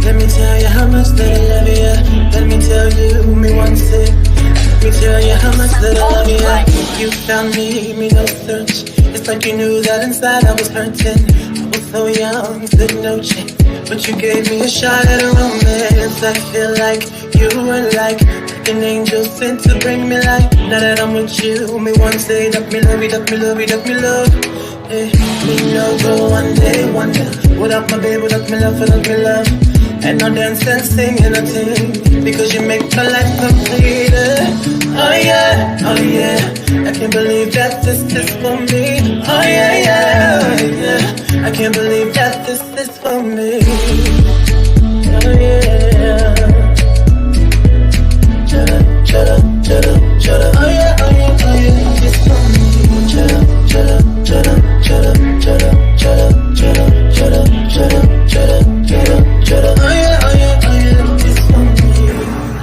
Let me tell you how much that I love you. Let me tell you, me once it. Let me tell you how much that I love you. You found me no search. It's like you knew that inside I was hurting. I was so young, stood no chance. But you gave me a shot at a romance. I feel like you were like an angel sent to bring me light. Now that I'm with you, me one say that me love you, that me love you, that me love. Hey, me no go one day wonder. Without my baby, without me love, without me love. And no dance and sing and a ting, because you make my life complete. Oh yeah, oh yeah, I can't believe that this is for me. Oh yeah, yeah, oh yeah, I can't believe that this is for me. Oh yeah. Chada, chada, chada, chada. Oh yeah, oh yeah, oh yeah, it's for me. Chada, chada, chada, chada, chada, chada, chada, chada, chada, chada, chada, chada. Oh yeah, oh yeah, oh yeah, it's for me.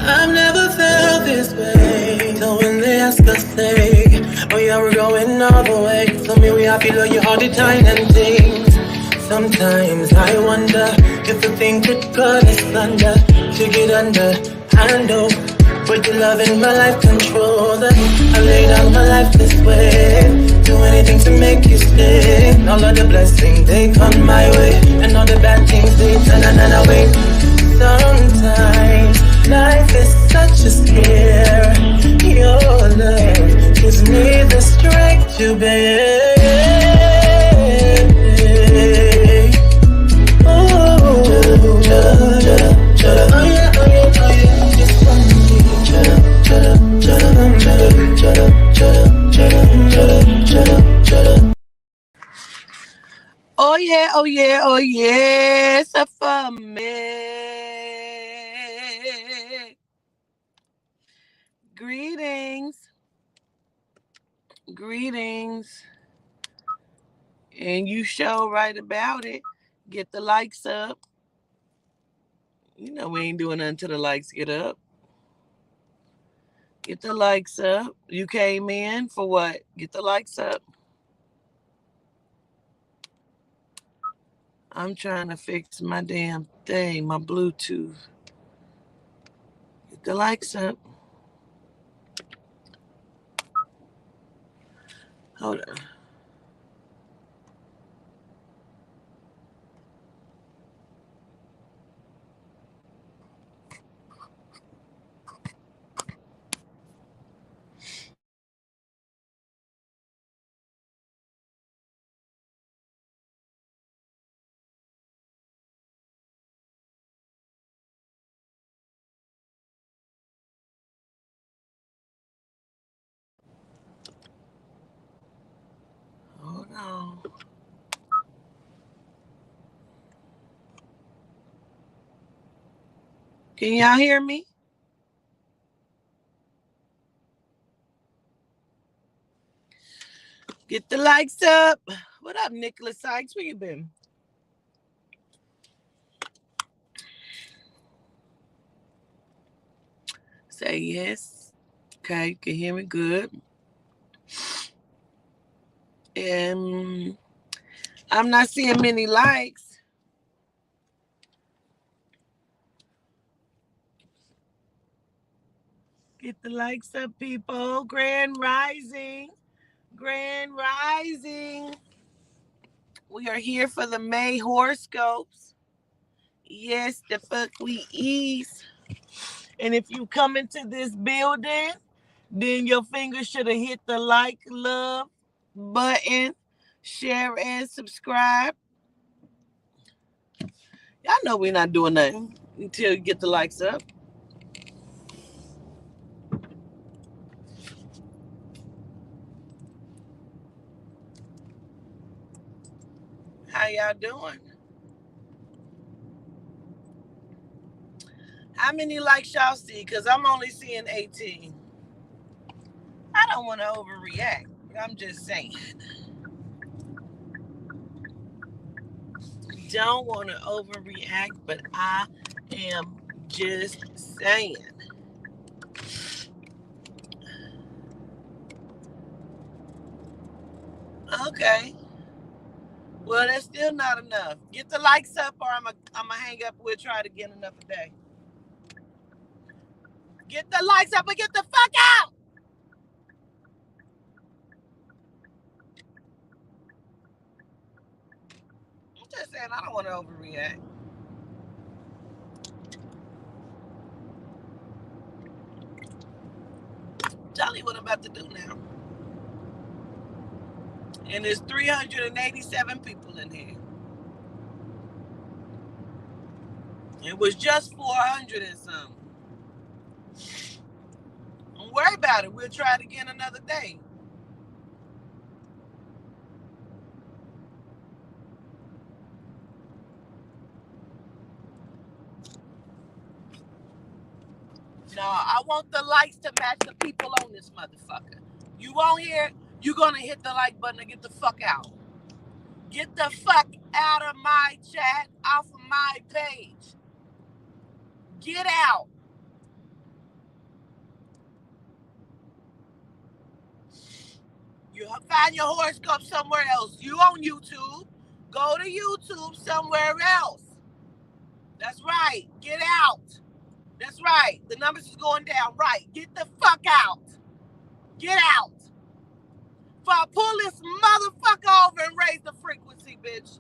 I've never felt this way. So when they ask us, say, oh yeah, we're going all the way. Tell me we happy, love you all the time and things. Sometimes I wonder if the thing could cut us under, to get under. I know, but your love in my life control that. I lay down my life this way, do anything to make you stay. All of the blessings they come my way, and all the bad things they turn away. Sometimes life is such a scare. Your love gives me the strength to bear. Oh yeah, oh yeah, oh yeah, it's a for me. Greetings, and you show right about it. Get the likes up. You know we ain't doing nothing till the likes get up. Get the likes up. You came in for what? Get the likes up. I'm trying to fix my damn thing, my Bluetooth. Get the likes up. Hold on. Hold on. Can y'all hear me? Get the likes up. What up, Nicholas Sykes? Where you been? Say yes. Okay, you can hear me good. And I'm not seeing many likes. Get the likes up, people. Grand Rising. Grand Rising. We are here for the May horoscopes. Yes, the fuck we is. And if you come into this building, then your finger should have hit the like, love button, share, and subscribe. Y'all know we're not doing nothing until you get the likes up. How y'all doing? How many likes y'all see? Because I'm only seeing 18. I don't want to overreact, but I'm just saying. Don't want to overreact, but I am just saying. Okay. Well, that's still not enough. Get the likes up or I'm going to hang up. We'll try it again another day. Get the likes up and get the fuck out. I'm just saying, I don't want to overreact. Tell you what I'm about to do now. And there's 387 people in here. It was just 400 and something. Don't worry about it. We'll try it again another day. No, I want the likes to match the people on this motherfucker. You won't hear, you're going to hit the like button and get the fuck out. Get the fuck out of my chat, off of my page. Get out. You find your horoscope somewhere else. You on YouTube. Go to YouTube somewhere else. That's right. Get out. That's right. The numbers is going down. Right. Get the fuck out. Get out. If I pull this motherfucker over and raise the frequency, bitch.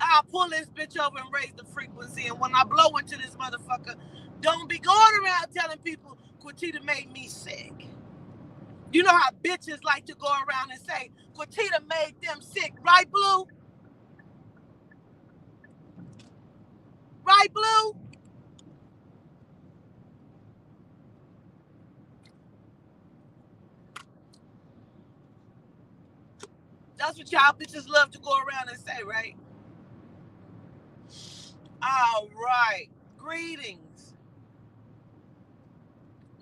I'll pull this bitch over and raise the frequency. And when I blow into this motherfucker, don't be going around telling people Quatita made me sick. You know how bitches like to go around and say, Quatita made them sick. Right, Blue? Right, Blue? That's what y'all bitches love to go around and say, right? All right. Greetings.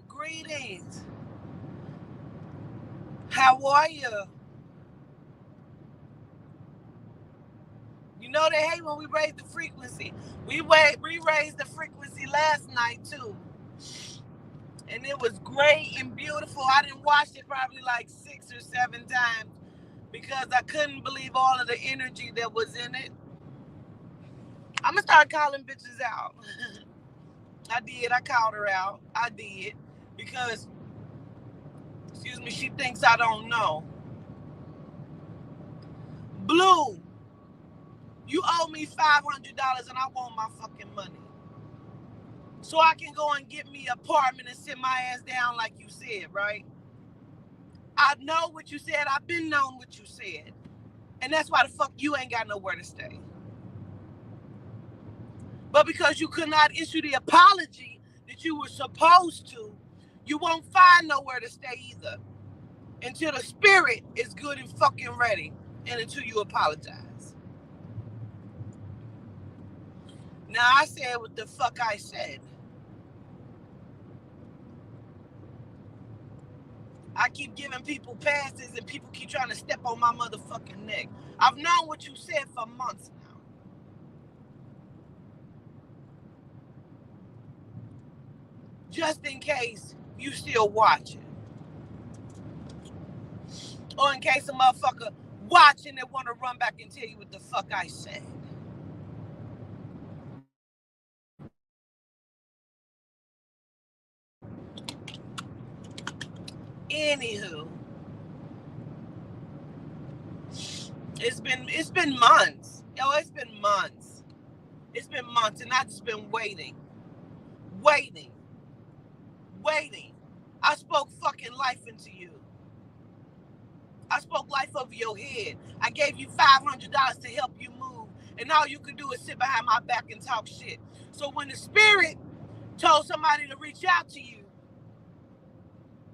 Greetings. How are you? You know they hate when we raise the frequency. We raised the frequency last night, too. And it was great and beautiful. I didn't watch it probably like 6 or 7 times because I couldn't believe all of the energy that was in it. I'm going to start calling bitches out. I did. I called her out. I did. Because, excuse me, she thinks I don't know. Blue, you owe me $500 and I want my fucking money. So I can go and get me an apartment and sit my ass down like you said, right? I know what you said. I've been knowing what you said. And that's why the fuck you ain't got nowhere to stay. But because you could not issue the apology that you were supposed to, you won't find nowhere to stay either. Until the spirit is good and fucking ready. And until you apologize. Now I said what the fuck I said. I keep giving people passes and people keep trying to step on my motherfucking neck. I've known what you said for months now. Just in case you still watching. Or in case a motherfucker watching and want to run back and tell you what the fuck I said. Anywho, it's been months. Yo, it's been months. It's been months, and I've just been waiting. I spoke fucking life into you. I spoke life over your head. I gave you $500 to help you move, and all you could do is sit behind my back and talk shit. So when the spirit told somebody to reach out to you,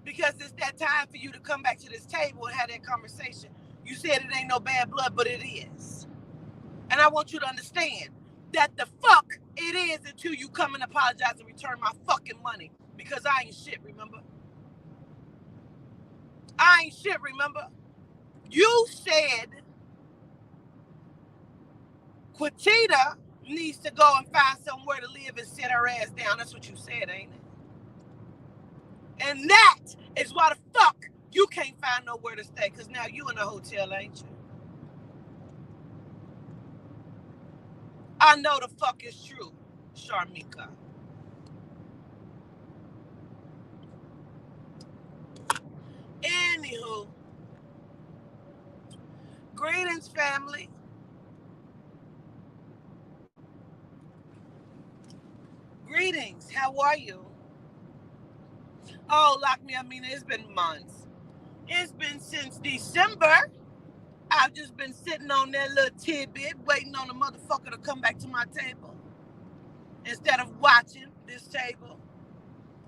because it's that time for you to come back to this table and have that conversation, you said it ain't no bad blood, but it is. And I want you to understand that the fuck it is until you come and apologize and return my fucking money. Because I ain't shit, remember? I ain't shit, remember? You said Quatita needs to go and find somewhere to live and sit her ass down. That's what you said, ain't it? And that is why the fuck You can't find nowhere to stay because now you in a hotel, ain't you? I know the fuck is true, Sharmika. Anywho, greetings, family. Greetings. How are you? Oh, lock me. I mean, it's been months. It's been since December. I've just been sitting on that little tidbit, waiting on the motherfucker to come back to my table. Instead of watching this table,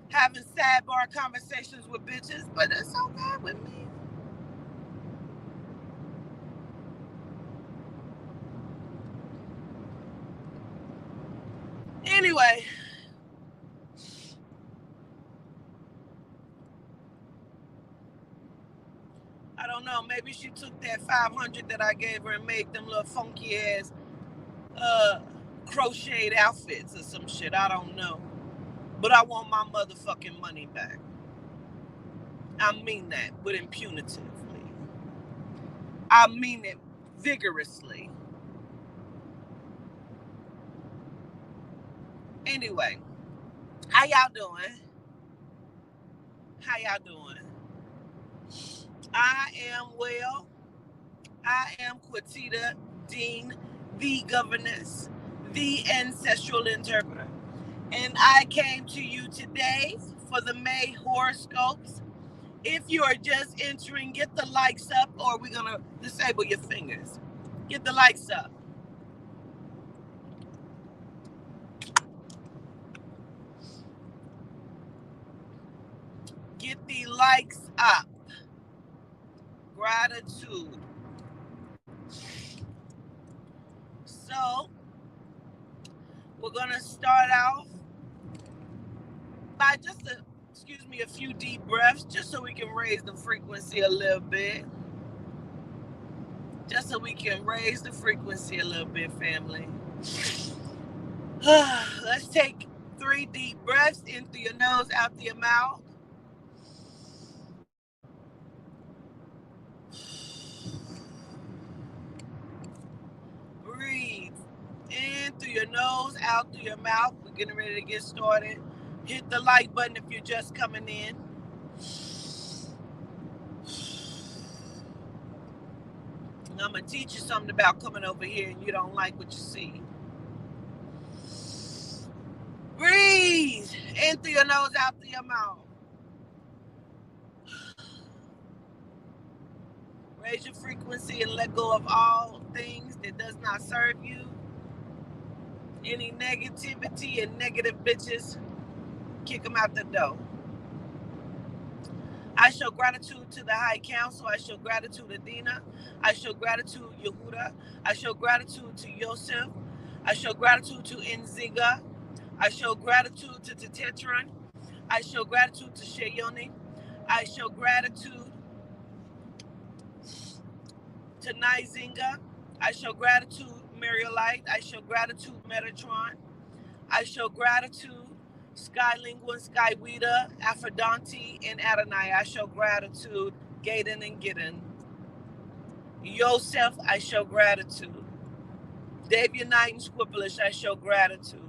having sidebar conversations with bitches, but it's okay with me. Anyway, I don't know. Maybe she took that 500 that I gave her and made them little funky ass crocheted outfits or some shit. I don't know. But I want my motherfucking money back. I mean that, but impunitively. I mean it vigorously. Anyway, how y'all doing? How y'all doing? I am well. I am Quatita Dean, the governess, the ancestral interpreter. And I came to you today for the May horoscopes. If you are just entering, get the likes up or we're going to disable your fingers. Get the likes up. Get the likes up. Gratitude. So, we're going to start off by just a few deep breaths, just so we can raise the frequency a little bit. Just so we can raise the frequency a little bit, family. Let's take 3 deep breaths in through your nose, out through your mouth. Breathe in through your nose, out through your mouth. We're getting ready to get started. Hit the like button if you're just coming in. I'm going to teach you something about coming over here and you don't like what you see. Breathe in through your nose, out through your mouth. Raise your frequency and let go of all things that does not serve you. Any negativity and negative bitches, kick them out the door. I show gratitude to the High Council. I show gratitude to Dina. I show gratitude to Yehuda. I show gratitude to Yosef. I show gratitude to Nziga. I show gratitude to Tetron. I show gratitude to Sheyoni. I show gratitude to Naizinga. I show gratitude, Mariolite. I show gratitude, Metatron. I show gratitude, Skylingua, Skyweta, Aphrodite, and Adonai. I show gratitude, Gaden and Gideon. Yosef, I show gratitude. Davia Knight and Squipplish, I show gratitude.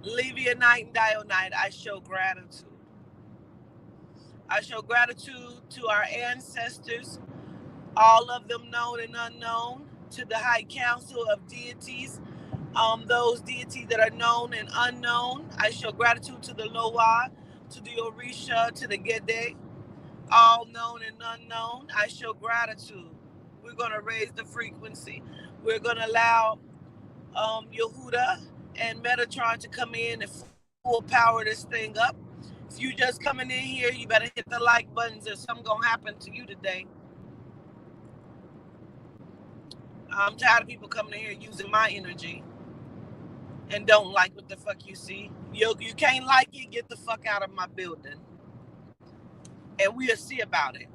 Levia Knight and Dionite, I show gratitude. I show gratitude to our ancestors, all of them known and unknown, to the High Council of Deities, those deities that are known and unknown. I show gratitude to the Loa, to the Orisha, to the Gede, all known and unknown. I show gratitude. We're going to raise the frequency. We're going to allow Yehuda and Metatron to come in and full power this thing up. If you just coming in here, you better hit the like buttons or something going to happen to you today. I'm tired of people coming in here using my energy and don't like what the fuck you see. You can't like it, get the fuck out of my building. And we'll see about it.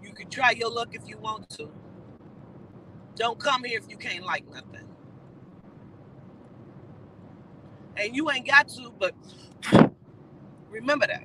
You can try your luck if you want to. Don't come here if you can't like nothing. And you ain't got to, but remember that.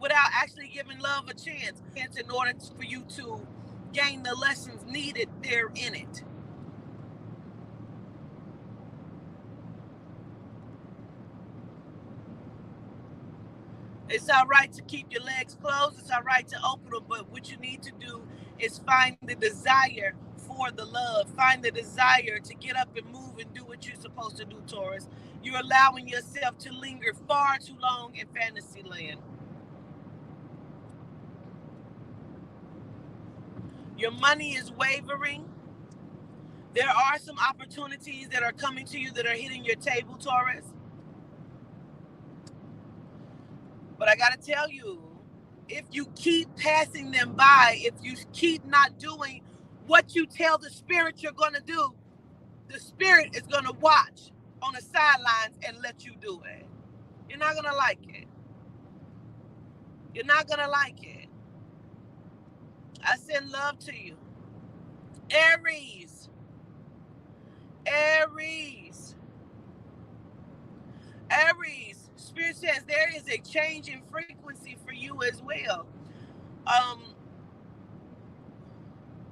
without actually giving love a chance in order for you to gain the lessons needed there in it. It's all right to keep your legs closed. It's all right to open them. But what you need to do is find the desire for the love. Find the desire to get up and move and do what you're supposed to do, Taurus. You're allowing yourself to linger far too long in fantasy land. Your money is wavering. There are some opportunities that are coming to you that are hitting your table, Taurus. But I got to tell you, if you keep passing them by, if you keep not doing what you tell the spirit you're going to do, the spirit is going to watch on the sidelines and let you do it. You're not going to like it. You're not going to like it. I send love to you. Aries. Aries. Aries. Spirit says there is a change in frequency for you as well.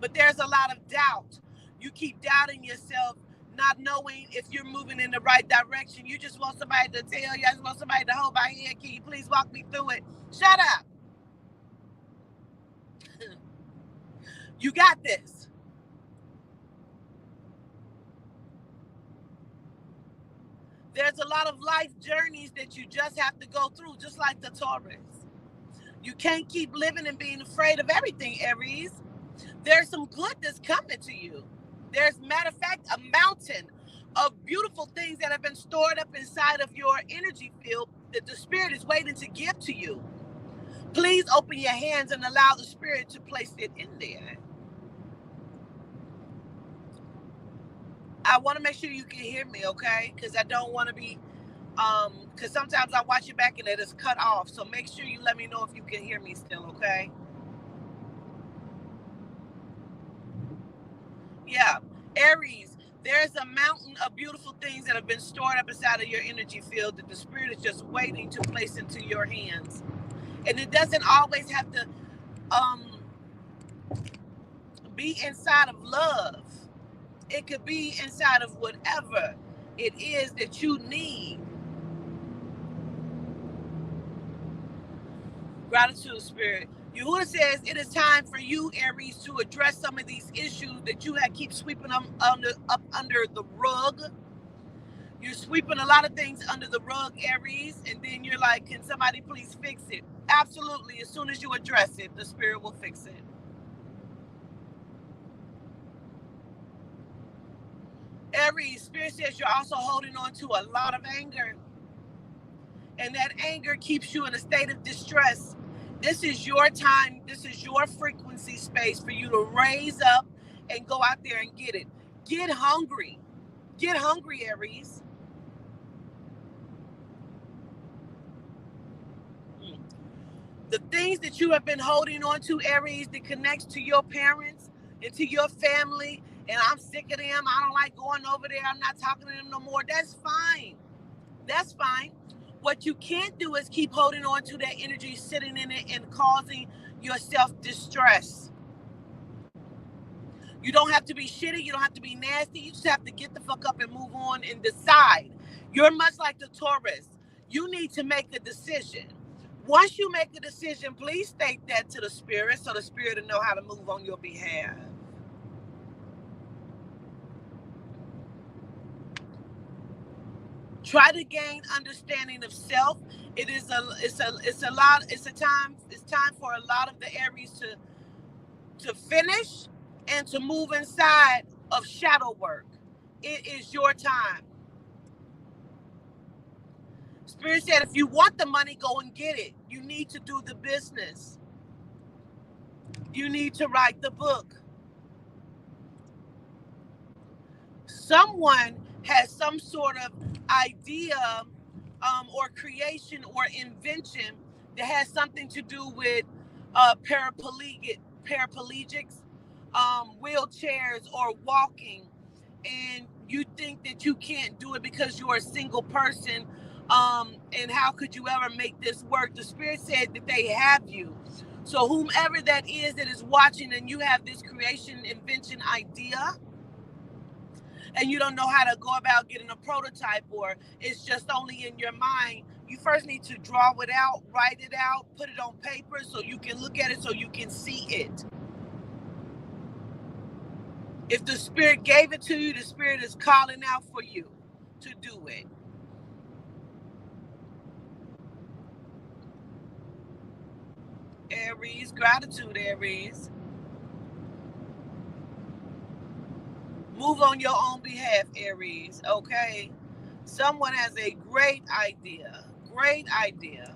But there's a lot of doubt. You keep doubting yourself, not knowing if you're moving in the right direction. You just want somebody to tell you. I just want somebody to hold my hand. Can you please walk me through it? Shut up. You got this. There's a lot of life journeys that you just have to go through, just like the Taurus. You can't keep living and being afraid of everything, Aries. There's some good that's coming to you. There's, matter of fact, a mountain of beautiful things that have been stored up inside of your energy field that the spirit is waiting to give to you. Please open your hands and allow the spirit to place it in there. I want to make sure you can hear me, okay? Because I don't want to be, because sometimes I watch it back and it is cut off. So make sure you let me know if you can hear me still, okay? Yeah. Aries, there's a mountain of beautiful things that have been stored up inside of your energy field that the spirit is just waiting to place into your hands. And it doesn't always have to be inside of love. It could be inside of whatever it is that you need. Gratitude, spirit. Yahuwah says it is time for you, Aries, to address some of these issues that you have keep sweeping them up under the rug. You're sweeping a lot of things under the rug, Aries, and then you're like, can somebody please fix it? Absolutely. As soon as you address it, the spirit will fix it. Aries, spirit says you're also holding on to a lot of anger. And that anger keeps you in a state of distress. This is your time. This is your frequency space for you to raise up and go out there and get it. Get hungry. Get hungry, Aries. The things that you have been holding on to, Aries, that connects to your parents and to your family, and I'm sick of them, I don't like going over there, I'm not talking to them no more, that's fine. That's fine. What you can't do is keep holding on to that energy, sitting in it and causing yourself distress. You don't have to be shitty, you don't have to be nasty, you just have to get the fuck up and move on and decide. You're much like the Taurus. You need to make a decision. Once you make a decision, please state that to the spirit so the spirit will know how to move on your behalf. Try to gain understanding of self. It's time for a lot of the Aries to finish and to move inside of shadow work. It is your time. Spirit said, if you want the money, go and get it. You need to do the business. You need to write the book. Someone has some sort of idea or creation or invention that has something to do with paraplegics, wheelchairs, or walking, and you think that you can't do it because you're a single person And how could you ever make this work? The Spirit said that they have you. So whomever that is watching, and you have this creation, invention idea, and you don't know how to go about getting a prototype, or it's just only in your mind, you first need to draw it out, write it out, put it on paper so you can look at it, so you can see it. If the Spirit gave it to you, the Spirit is calling out for you to do it. Aries, gratitude, Aries. Move on your own behalf, Aries, okay? Someone has a great idea. Great idea.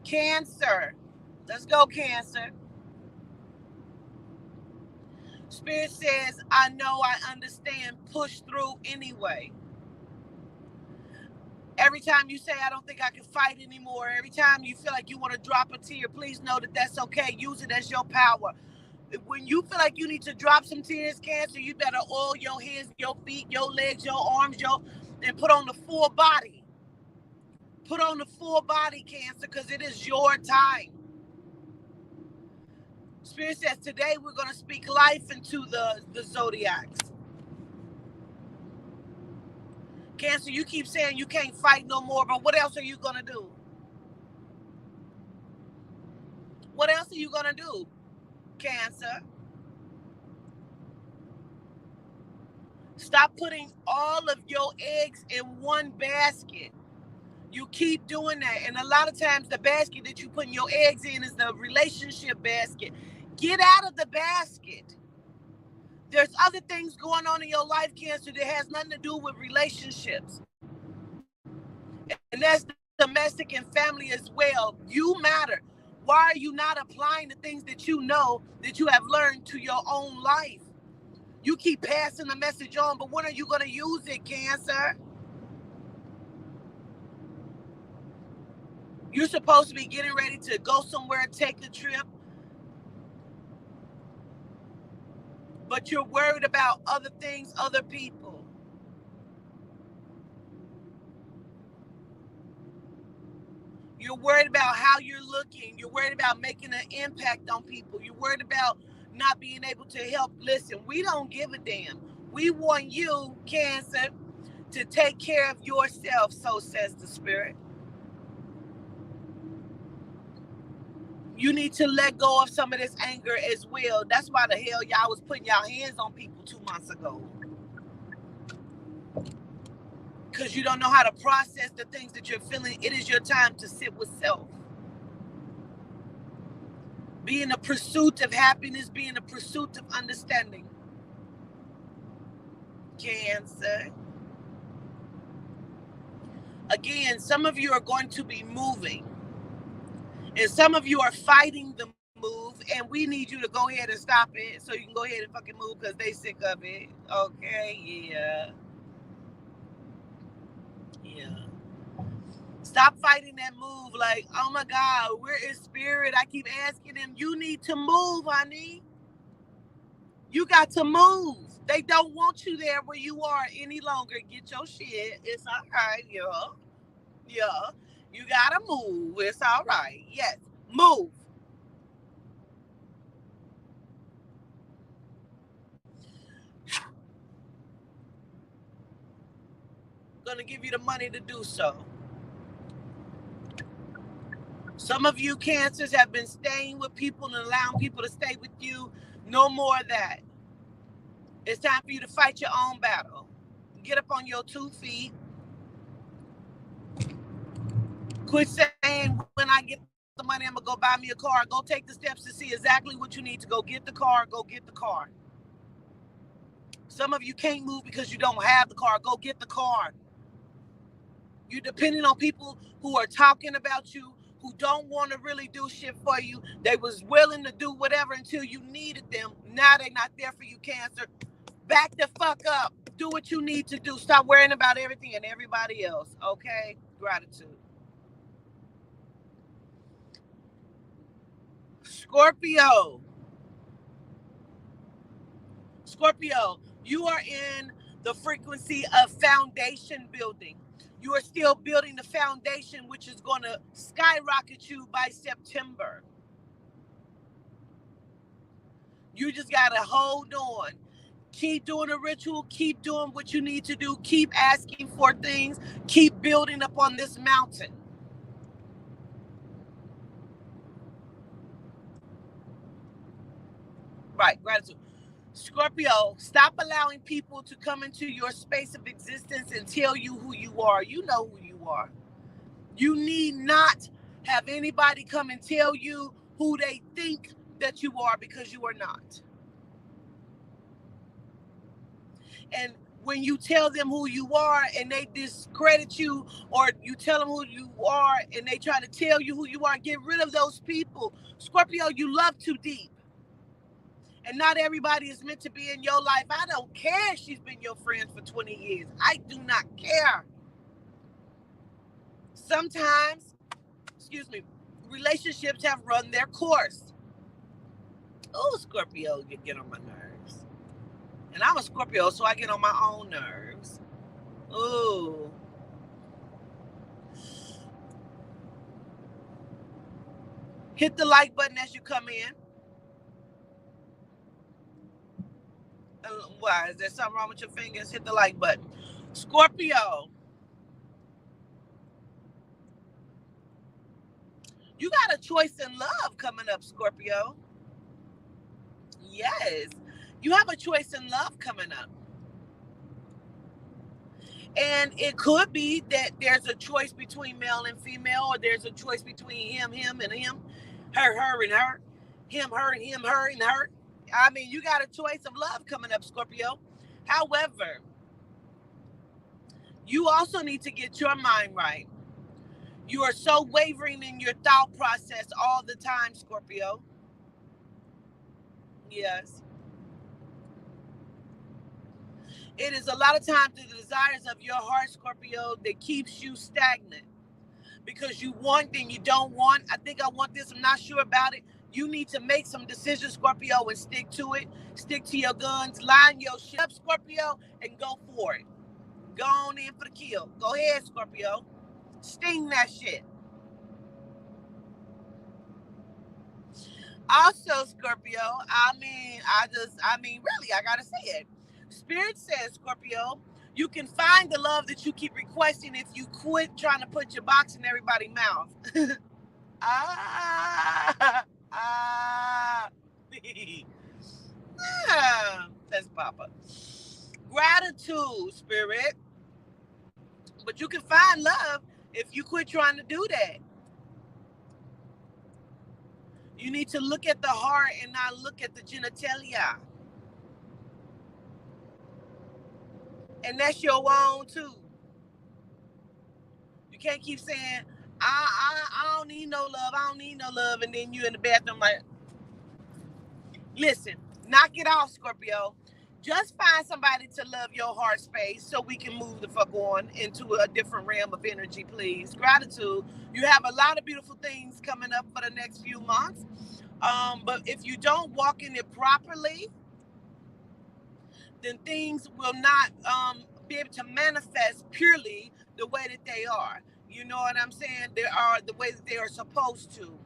Cancer. Let's go, Cancer. Spirit says, I know, I understand. Push through anyway. Every time you say, I don't think I can fight anymore, every time you feel like you want to drop a tear, please know that that's okay. Use it as your power. When you feel like you need to drop some tears, Cancer, you better oil your hands, your feet, your legs, your arms, and put on the full body. Put on the full body, Cancer, because it is your time. Spirit says today we're going to speak life into the zodiacs. Cancer, you keep saying you can't fight no more, but what else are you going to do? What else are you going to do, Cancer? Stop putting all of your eggs in one basket. You keep doing that. And a lot of times the basket that you put your eggs in is the relationship basket. Get out of the basket. There's other things going on in your life, Cancer, that has nothing to do with relationships. And that's domestic and family as well. You matter. Why are you not applying the things that you know that you have learned to your own life? You keep passing the message on, but when are you going to use it, Cancer? You're supposed to be getting ready to go somewhere and take a trip, but you're worried about other things, other people. You're worried about how you're looking. You're worried about making an impact on people. You're worried about not being able to help. Listen, we don't give a damn. We want you, Cancer, to take care of yourself, so says the Spirit. You need to let go of some of this anger as well. That's why the hell y'all was putting y'all hands on people 2 months ago. Because you don't know how to process the things that you're feeling. It is your time to sit with self. Be in the pursuit of happiness. Be in the pursuit of understanding. Cancer. Again, some of you are going to be moving. And some of you are fighting the move. And we need you to go ahead and stop it. So you can go ahead and fucking move because they sick of it. Okay, yeah. Yeah. Stop fighting that move like, oh my God, where is Spirit? I keep asking them, you need to move, honey. You got to move. They don't want you there where you are any longer. Get your shit. It's all right, yeah. Yeah. You gotta move. It's all right. Yes. Move. Gonna give you the money to do so. Some of you Cancers have been staying with people and allowing people to stay with you. No more of that. It's time for you to fight your own battle. Get up on your 2 feet. Quit saying, when I get the money, I'm going to go buy me a car. Go take the steps to see exactly what you need to go get the car. Go get the car. Some of you can't move because you don't have the car. Go get the car. You're depending on people who are talking about you, who don't want to really do shit for you. They was willing to do whatever until you needed them. Now they're not there for you, Cancer. Back the fuck up. Do what you need to do. Stop worrying about everything and everybody else. Okay? Gratitude. Scorpio. Scorpio, you are in the frequency of foundation building. You are still building the foundation, which is going to skyrocket you by September. You just got to hold on. Keep doing a ritual. Keep doing what you need to do. Keep asking for things. Keep building up on this mountain. Right, gratitude. Scorpio, stop allowing people to come into your space of existence and tell you who you are. You know who you are. You need not have anybody come and tell you who they think that you are, because you are not. And when you tell them who you are and they discredit you, or you tell them who you are and they try to tell you who you are, get rid of those people. Scorpio, you love too deep. And not everybody is meant to be in your life. I don't care if she's been your friend for 20 years. I do not care. Sometimes, relationships have run their course. Oh, Scorpio, you get on my nerves. And I'm a Scorpio, so I get on my own nerves. Ooh. Hit the like button as you come in. Why? Is there something wrong with your fingers? Hit the like button. Scorpio, you got a choice in love coming up, Scorpio. Yes. You have a choice in love coming up. And it could be that there's a choice between male and female, or there's a choice between him and him, her and her, him, her and him, her and her. I mean, you got a choice of love coming up, Scorpio. However, you also need to get your mind right. You are so wavering in your thought process all the time, Scorpio. Yes. It is a lot of times the desires of your heart, Scorpio, that keeps you stagnant. Because you want, then you don't want. I think I want this. I'm not sure about it. You need to make some decisions, Scorpio, and stick to it. Stick to your guns. Line your shit up, Scorpio, and go for it. Go on in for the kill. Go ahead, Scorpio. Sting that shit. Also, Scorpio, really, I gotta say it. Spirit says, Scorpio, you can find the love that you keep requesting if you quit trying to put your box in everybody's mouth. That's Papa. Gratitude, Spirit. But you can find love if you quit trying to do that. You need to look at the heart and not look at the genitalia. And that's your own too. You can't keep saying, I don't need no love, I don't need no love, and then you in the bathroom like, listen, knock it off, Scorpio. Just find somebody to love your heart space so we can move the fuck on into a different realm of energy, please. Gratitude. You have a lot of beautiful things coming up for the next few months. But if you don't walk in it properly, then things will not be able to manifest purely the way that they are. You know what I'm saying? They are the way that they are supposed to.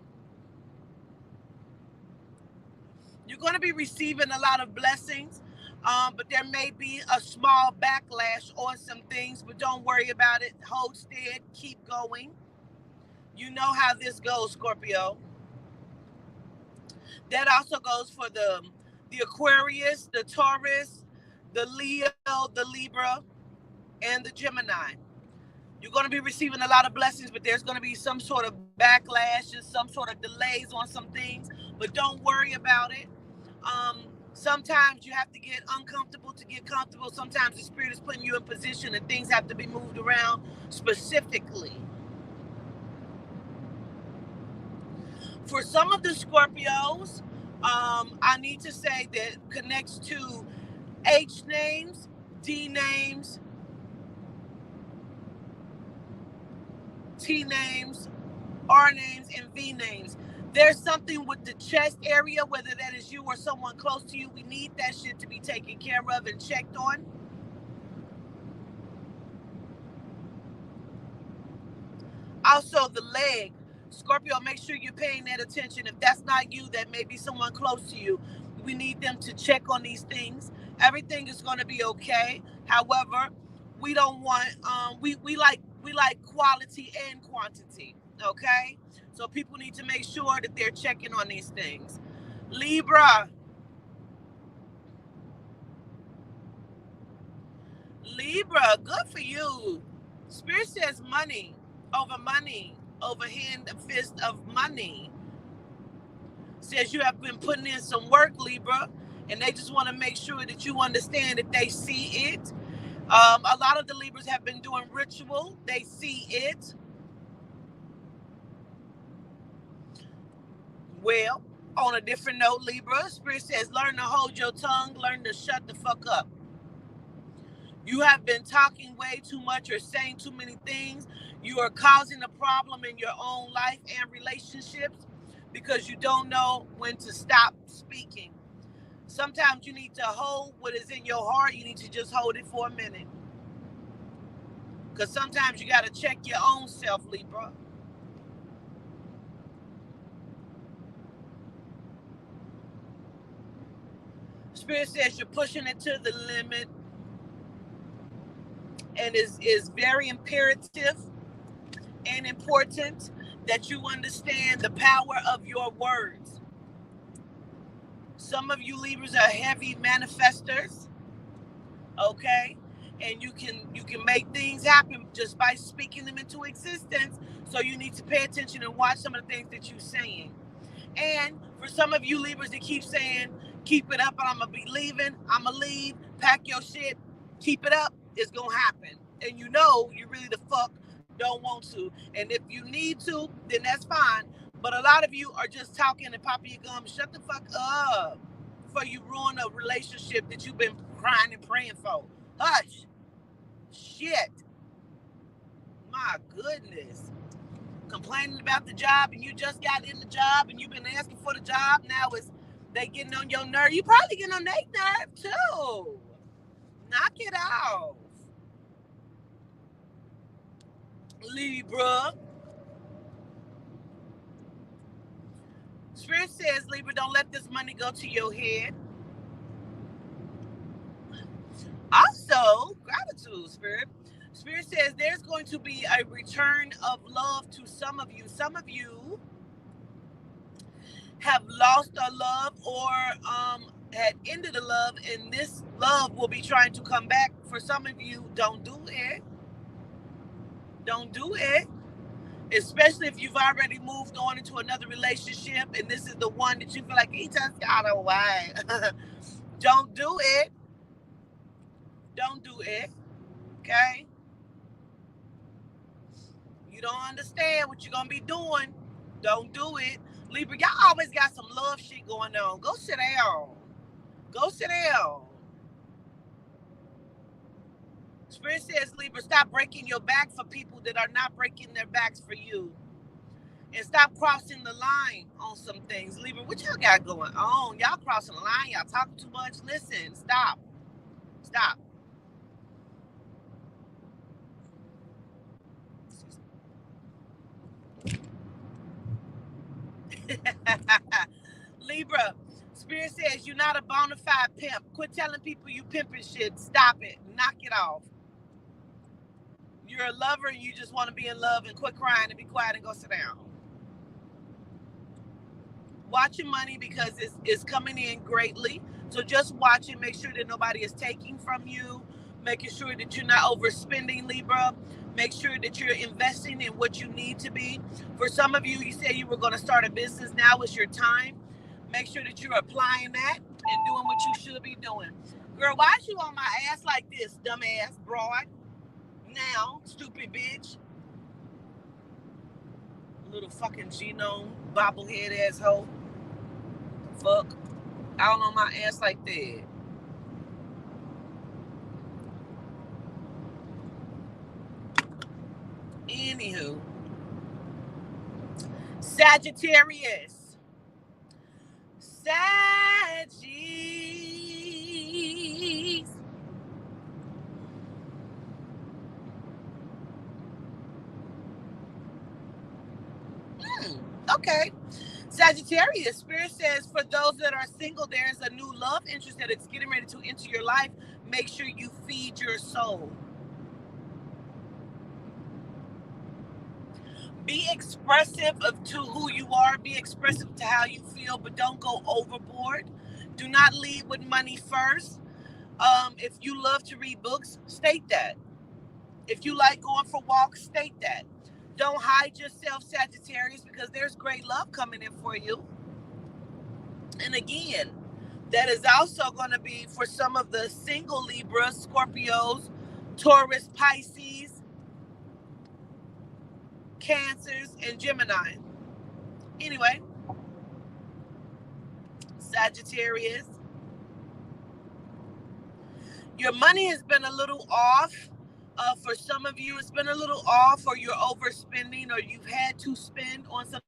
You're going to be receiving a lot of blessings, but there may be a small backlash on some things, but don't worry about it. Hold steady, keep going. You know how this goes, Scorpio. That also goes for the Aquarius, the Taurus, the Leo, the Libra, and the Gemini. You're going to be receiving a lot of blessings, but there's going to be some sort of backlash and some sort of delays on some things, but don't worry about it. Sometimes you have to get uncomfortable to get comfortable. Sometimes the spirit is putting you in position and things have to be moved around specifically. For some of the Scorpios, I need to say that connects to H names, D names, T names, R names, and V names. There's something with the chest area, whether that is you or someone close to you. We need that shit to be taken care of and checked on. Also, the leg. Scorpio, make sure you're paying that attention. If that's not you, that may be someone close to you. We need them to check on these things. Everything is going to be okay. However, we don't want we like quality and quantity. Okay, so people need to make sure that they're checking on these things. Libra, good for you. Spirit says money over hand, fist of money. Says you have been putting in some work, Libra, and they just want to make sure that you understand that they see it. A lot of the Libras have been doing ritual. They see it. Well, on a different note, Libra, Spirit says learn to hold your tongue, learn to shut the fuck up. You have been talking way too much or saying too many things. You are causing a problem in your own life and relationships because you don't know when to stop speaking. Sometimes you need to hold what is in your heart. You need to just hold it for a minute. Because sometimes you got to check your own self, Libra. Spirit says you're pushing it to the limit, and is very imperative and important that you understand the power of your words. Some of you Libras are heavy manifestors, okay? And you can make things happen just by speaking them into existence. So you need to pay attention and watch some of the things that you're saying. And for some of you Libras that keep saying, keep it up and I'm going to be leaving, I'm going to leave, pack your shit, keep it up, it's going to happen. And you know you really the fuck don't want to. And if you need to, then that's fine. But a lot of you are just talking and popping your gums. Shut the fuck up before you ruin a relationship that you've been crying and praying for. Hush. Shit. My goodness. Complaining about the job and you just got in the job and you've been asking for the job. Now they getting on your nerve. You probably getting on their nerve too. Knock it off. Libra. Spirit says, Libra, don't let this money go to your head. Also, gratitude, Spirit. Spirit says there's going to be a return of love to some of you. Some of you have lost a love or had ended a love, and this love will be trying to come back. For some of you, don't do it. Don't do it. Especially if you've already moved on into another relationship and this is the one that you feel like he just got away. Don't do it. Don't do it. Okay? You don't understand what you're going to be doing. Don't do it. Libra, y'all always got some love shit going on. Go sit down. Go sit down. Spirit says, Libra, stop breaking your back for people that are not breaking their backs for you. And stop crossing the line on some things. Libra, what y'all got going on? Y'all crossing the line. Y'all talking too much. Listen, stop. Stop. Libra, Spirit says you're not a bona fide pimp. Quit telling people you pimping shit. Stop it. Knock it off. You're a lover and you just want to be in love, and quit crying and be quiet and go sit down. Watch your money because it's coming in greatly. So just watch it. Make sure that nobody is taking from you. Making sure that you're not overspending, Libra. Make sure that you're investing in what you need to be. For some of you, you said you were going to start a business. Now is your time. Make sure that you're applying that and doing what you should be doing. Girl, why is you on my ass like this, dumbass broad? Now, stupid bitch. Little fucking genome bobblehead asshole. Fuck. Out on my ass like that. Anywho. Sagittarius. Saggies. Okay. Sagittarius, Spirit says for those that are single, there is a new love interest that is getting ready to enter your life. Make sure you feed your soul. Be expressive to who you are. Be expressive to how you feel, but don't go overboard. Do not lead with money first. If you love to read books, state that. If you like going for walks, state that. Don't hide yourself, Sagittarius, because there's great love coming in for you. And again, that is also going to be for some of the single Libras, Scorpios, Taurus, Pisces, Cancers, and Gemini. Anyway, Sagittarius, your money has been a little off. For some of you, it's been a little off, or you're overspending, or you've had to spend on some.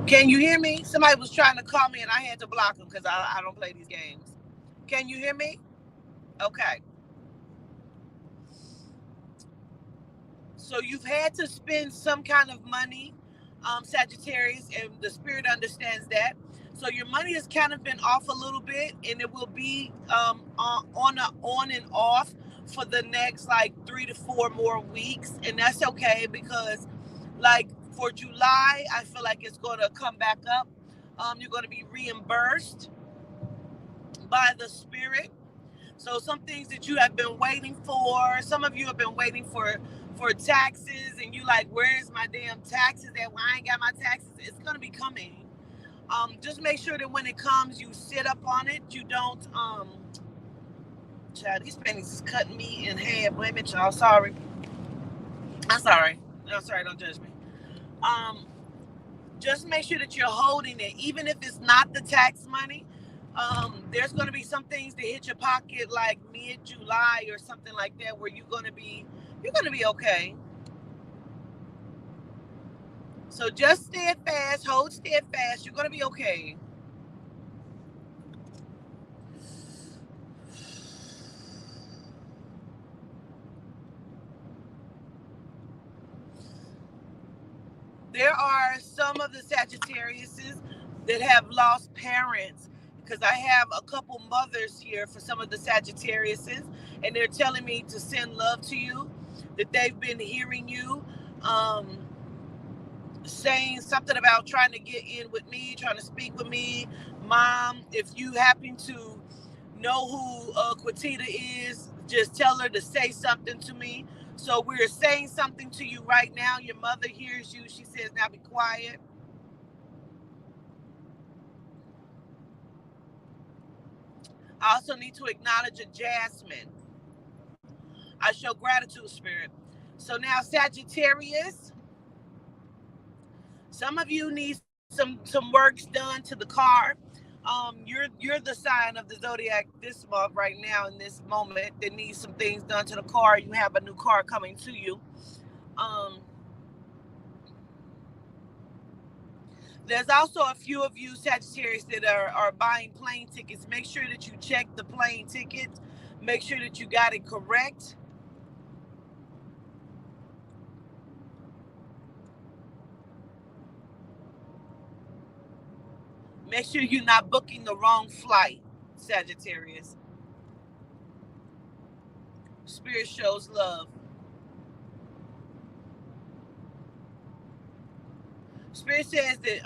Can you hear me? Somebody was trying to call me and I had to block them because I don't play these games. Can you hear me? Okay. So you've had to spend some kind of money, Sagittarius, and the Spirit understands that. So your money has kind of been off a little bit, and it will be on and off for the next like 3 to 4 more weeks, and that's okay because, like for July, I feel like it's going to come back up. You're going to be reimbursed by the Spirit. So some things that you have been waiting for, some of you have been waiting for taxes, and you like, where's my damn taxes at? Well, I ain't got my taxes. It's going to be coming. Just make sure that when it comes, you sit up on it. You don't, child, these pennies is cutting me in half. Wait a minute, y'all. Sorry. I'm sorry. I'm sorry. Don't judge me. Just make sure that you're holding it, even if it's not the tax money. There's going to be some things that hit your pocket like mid-July or something like that, where you're going to be okay. So just steadfast, hold steadfast. You're going to be okay. There are some of the Sagittariuses that have lost parents, because I have a couple mothers here for some of the Sagittariuses, and they're telling me to send love to you, that they've been hearing you, saying something about trying to get in with me, trying to speak with me. Mom, if you happen to know who Quatita is, just tell her to say something to me. So we're saying something to you right now. Your mother hears you. She says, now be quiet. I also need to acknowledge a Jasmine. I show gratitude, Spirit. So now, Sagittarius, some of you need some works done to the car. You're the sign of the zodiac this month right now in this moment that needs some things done to the car. You have a new car coming to you. There's also a few of you Sagittarius that are buying plane tickets. Make sure that you check the plane ticket. Make sure that you got it correct. Make sure you're not booking the wrong flight, Sagittarius. Spirit shows love. Spirit says that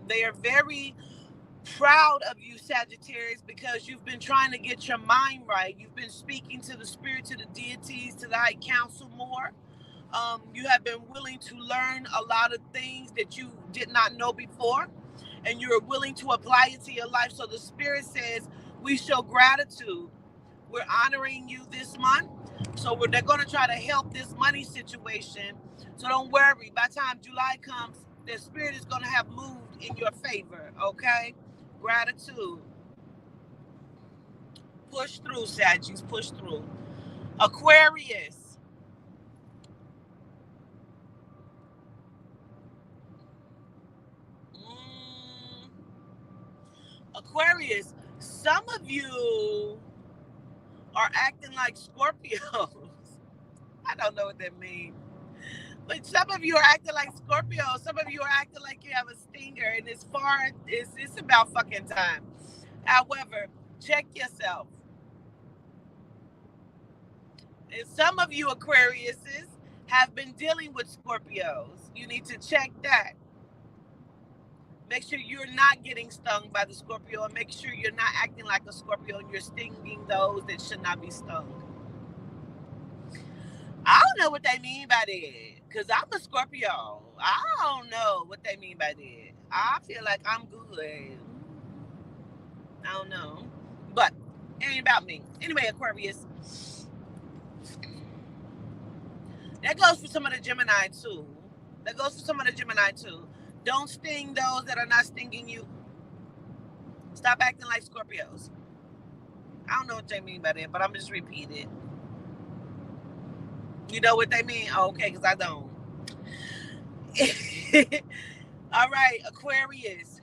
they are very proud of you, Sagittarius, because you've been trying to get your mind right. You've been speaking to the spirit, to the deities, to the high council more. You have been willing to learn a lot of things that you did not know before, and you're willing to apply it to your life. So the Spirit says we show gratitude. We're honoring you this month. So they're going to try to help this money situation. So don't worry. By the time July comes, the spirit is going to have moved in your favor. Okay? Gratitude. Push through, Saggies. Push through. Aquarius. Aquarius. Some of you are acting like Scorpios. I don't know what that means. But some of you are acting like Scorpios. Some of you are acting like you have a stinger. And it's about fucking time. However, check yourself. And some of you Aquariuses have been dealing with Scorpios. You need to check that. Make sure you're not getting stung by the Scorpio, and make sure you're not acting like a Scorpio and you're stinging those that should not be stung. I don't know what they mean by that, because I'm a Scorpio. I don't know what they mean by that. I feel like I'm good. I don't know. But it ain't about me. Anyway, Aquarius. That goes for some of the Gemini too. Don't sting those that are not stinging you. Stop acting like Scorpios. I don't know what they mean by that, but I'm just repeating it. You know what they mean? Oh, okay, because I don't. All right, Aquarius.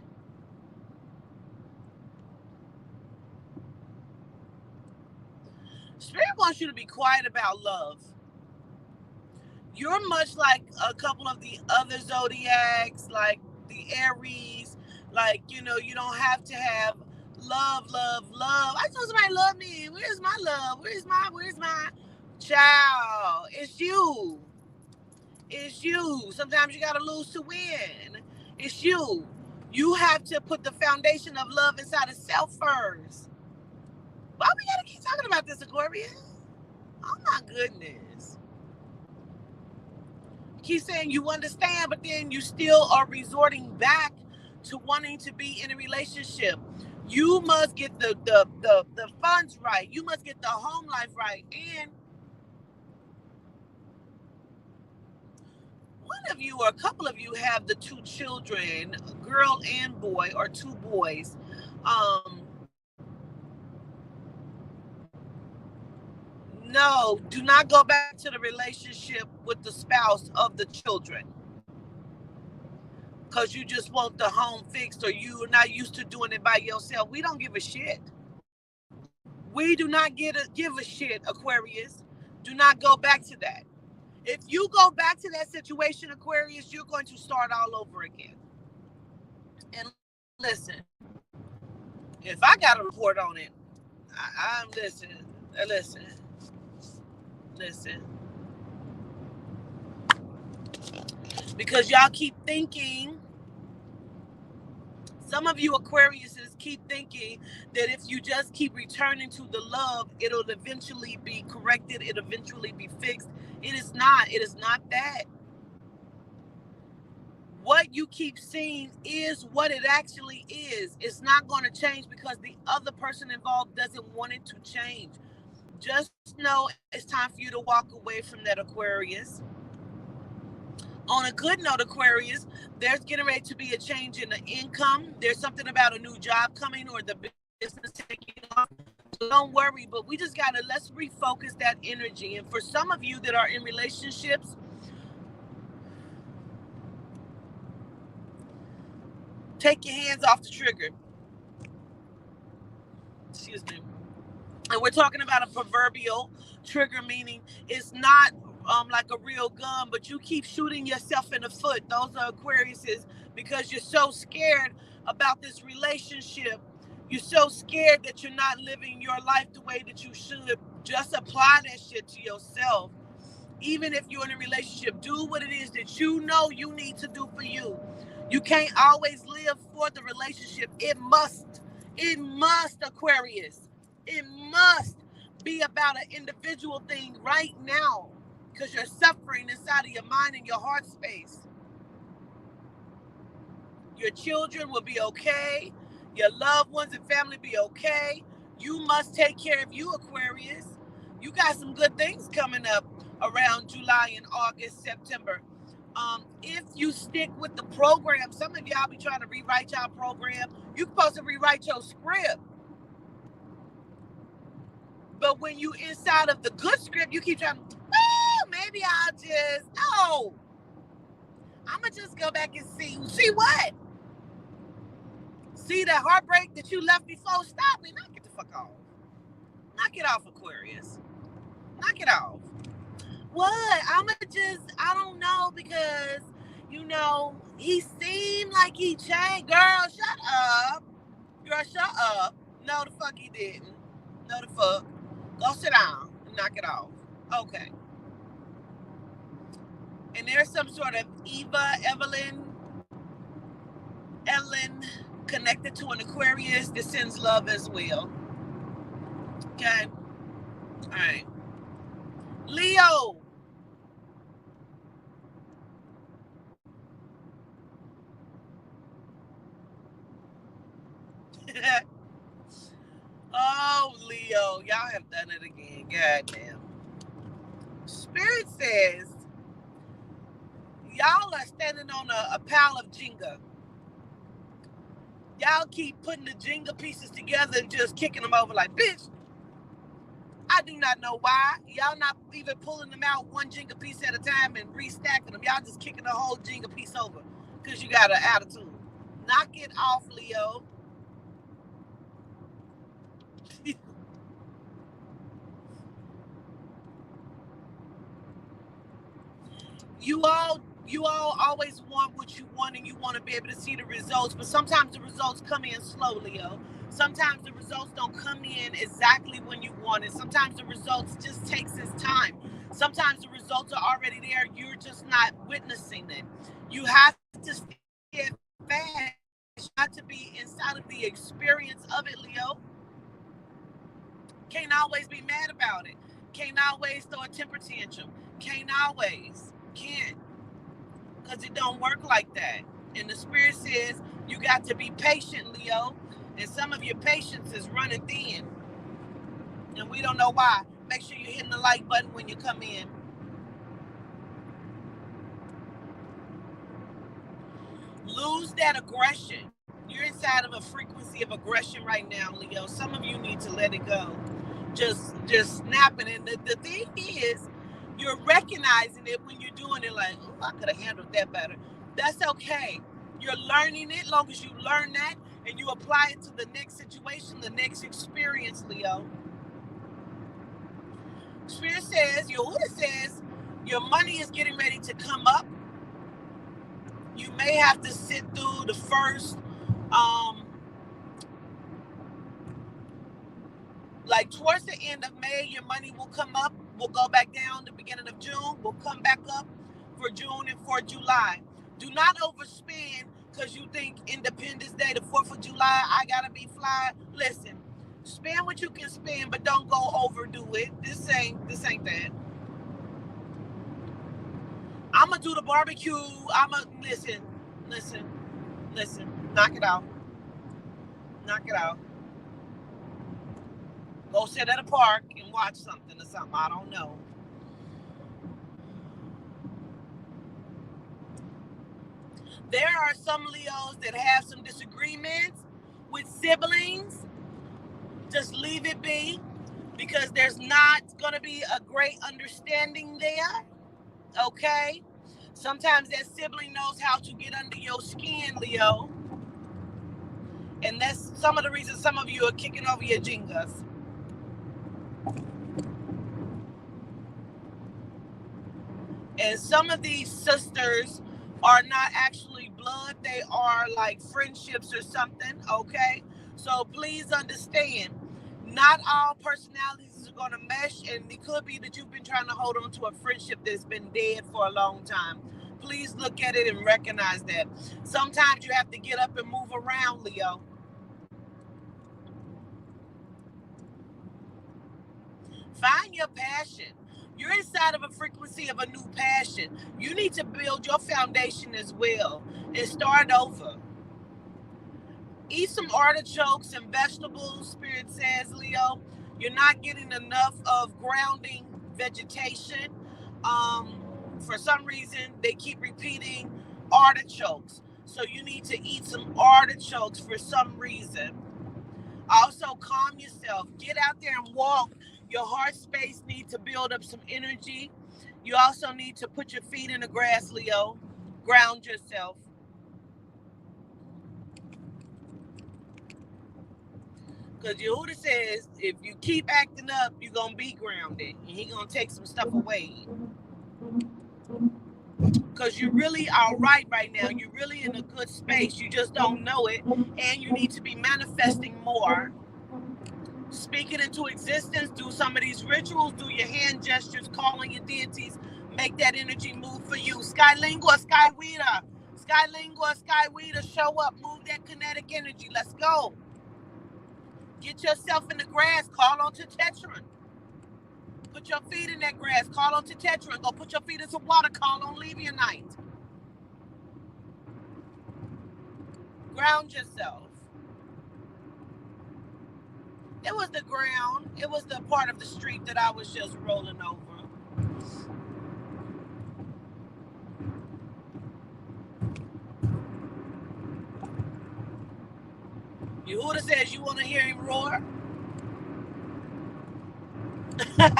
Spirit wants you to be quiet about love. You're much like a couple of the other zodiacs, like the Aries. Like, you know, you don't have to have love. I told somebody love me. Where's my love? Where's my child? It's you. Sometimes you gotta lose to win. It's you. You have to put the foundation of love inside of self first. Why we gotta keep talking about this, Aquarius? Oh my goodness. Keep saying you understand, but then you still are resorting back to wanting to be in a relationship. You must get the funds right. You must get the home life right. And one of you or a couple of you have the two children, girl and boy, or two boys. No, do not go back to the relationship with the spouse of the children, because you just want the home fixed, or you're not used to doing it by yourself. We don't give a shit. We do not give a shit, Aquarius. Do not go back to that. If you go back to that situation, Aquarius, you're going to start all over again. And listen, if I got a report on it, I'm listening. Listen. Because y'all keep thinking, some of you Aquariuses keep thinking that if you just keep returning to the love, it'll eventually be corrected, it'll eventually be fixed. It is not that. What you keep seeing is what it actually is. It's not going to change because the other person involved doesn't want it to change. Just know it's time for you to walk away from that, Aquarius. On a good note, Aquarius, there's getting ready to be a change in the income. There's something about a new job coming or the business taking off. So don't worry, but we just let's refocus that energy. And for some of you that are in relationships, take your hands off the trigger. Excuse me. And we're talking about a proverbial trigger, meaning it's not like a real gun, but you keep shooting yourself in the foot. Those are Aquariuses, because you're so scared about this relationship. You're so scared that you're not living your life the way that you should. Just apply that shit to yourself. Even if you're in a relationship, do what it is that you know you need to do for you. You can't always live for the relationship. It must, Aquarius. It must be about an individual thing right now, because you're suffering inside of your mind and your heart space. Your children will be okay. Your loved ones and family be okay. You must take care of you, Aquarius. You got some good things coming up around July and August, September. If you stick with the program, some of y'all be trying to rewrite y'all program. You're supposed to rewrite your script. But when you inside of the good script, you keep trying, well, maybe I'll just, no. I'm going to just go back and see. See what? See that heartbreak that you left before? Stop me. Knock it the fuck off. Knock it off, Aquarius. Knock it off. What? I'm going to just, I don't know, because, you know, he seemed like he changed. Girl, shut up. Girl, shut up. No, the fuck he didn't. No, the fuck. Go sit down and knock it off. Okay. And there's some sort of Ellen connected to an Aquarius that sends love as well. Okay. All right. Leo. Oh, Leo. Y'all have done it again. Goddamn. Spirit says y'all are standing on a pile of Jenga. Y'all keep putting the Jenga pieces together and just kicking them over like, bitch, I do not know why. Y'all not even pulling them out one Jenga piece at a time and restacking them. Y'all just kicking the whole Jenga piece over because you got an attitude. Knock it off, Leo. You all always want what you want, and you want to be able to see the results, but sometimes the results come in slow, Leo. Sometimes the results don't come in exactly when you want it. Sometimes the results just takes its time. Sometimes the results are already there. You're just not witnessing it. You have to stay fast. You have to be inside of the experience of it, Leo. Can't always be mad about it. Can't always throw a temper tantrum. Can't always. Can't. Because it don't work like that. And the spirit says you got to be patient, Leo. And some of your patience is running thin. And we don't know why. Make sure you're hitting the like button when you come in. Lose that aggression. You're inside of a frequency of aggression right now, Leo. Some of you need to let it go. Just snapping. And the thing is, you're recognizing it when you're doing it like, oh, I could have handled that better. That's okay. You're learning it. Long as you learn that and you apply it to the next situation, the next experience, Leo. Spirit says, Yehuda says, your money is getting ready to come up. You may have to sit through the first, like towards the end of May, your money will come up. We'll go back down the beginning of June. We'll come back up for June and for July. Do not overspend because you think Independence Day, the 4th of July, I got to be fly. Listen, spend what you can spend, but don't go overdo it. This ain't that. I'm going to do the barbecue. Listen. Knock it out. Knock it out. Go sit at a park and watch something or something. I don't know. There are some Leos that have some disagreements with siblings. Just leave it be, because there's not going to be a great understanding there. Okay? Sometimes that sibling knows how to get under your skin, Leo. And that's some of the reasons some of you are kicking over your Jengas. And some of these sisters are not actually blood. They are like friendships or something, okay? So please understand, not all personalities are going to mesh, and it could be that you've been trying to hold on to a friendship that's been dead for a long time. Please look at it and recognize that. Sometimes you have to get up and move around, Leo. Find your passion. You're inside of a frequency of a new passion. You need to build your foundation as well and start over. Eat some artichokes and vegetables, Spirit says, Leo. You're not getting enough of grounding vegetation. For some reason, they keep repeating artichokes. So you need to eat some artichokes for some reason. Also, calm yourself. Get out there and walk. Your heart space needs to build up some energy. You also need to put your feet in the grass, Leo. Ground yourself. Because Yehuda says if you keep acting up, you're going to be grounded. And he's going to take some stuff away. Because you really are right now. You're really in a good space. You just don't know it. And you need to be manifesting more. Speak it into existence. Do some of these rituals. Do your hand gestures. Call on your deities. Make that energy move for you. Skylingua, Skyweeder. Skylingua, Skyweeder. Show up. Move that kinetic energy. Let's go. Get yourself in the grass. Call on Tetron. Put your feet in that grass. Call on Tetron. Go put your feet in some water. Call on Levianite. Ground yourself. It was the ground. It was the part of the street that I was just rolling over. Yehuda says you want to hear him roar. That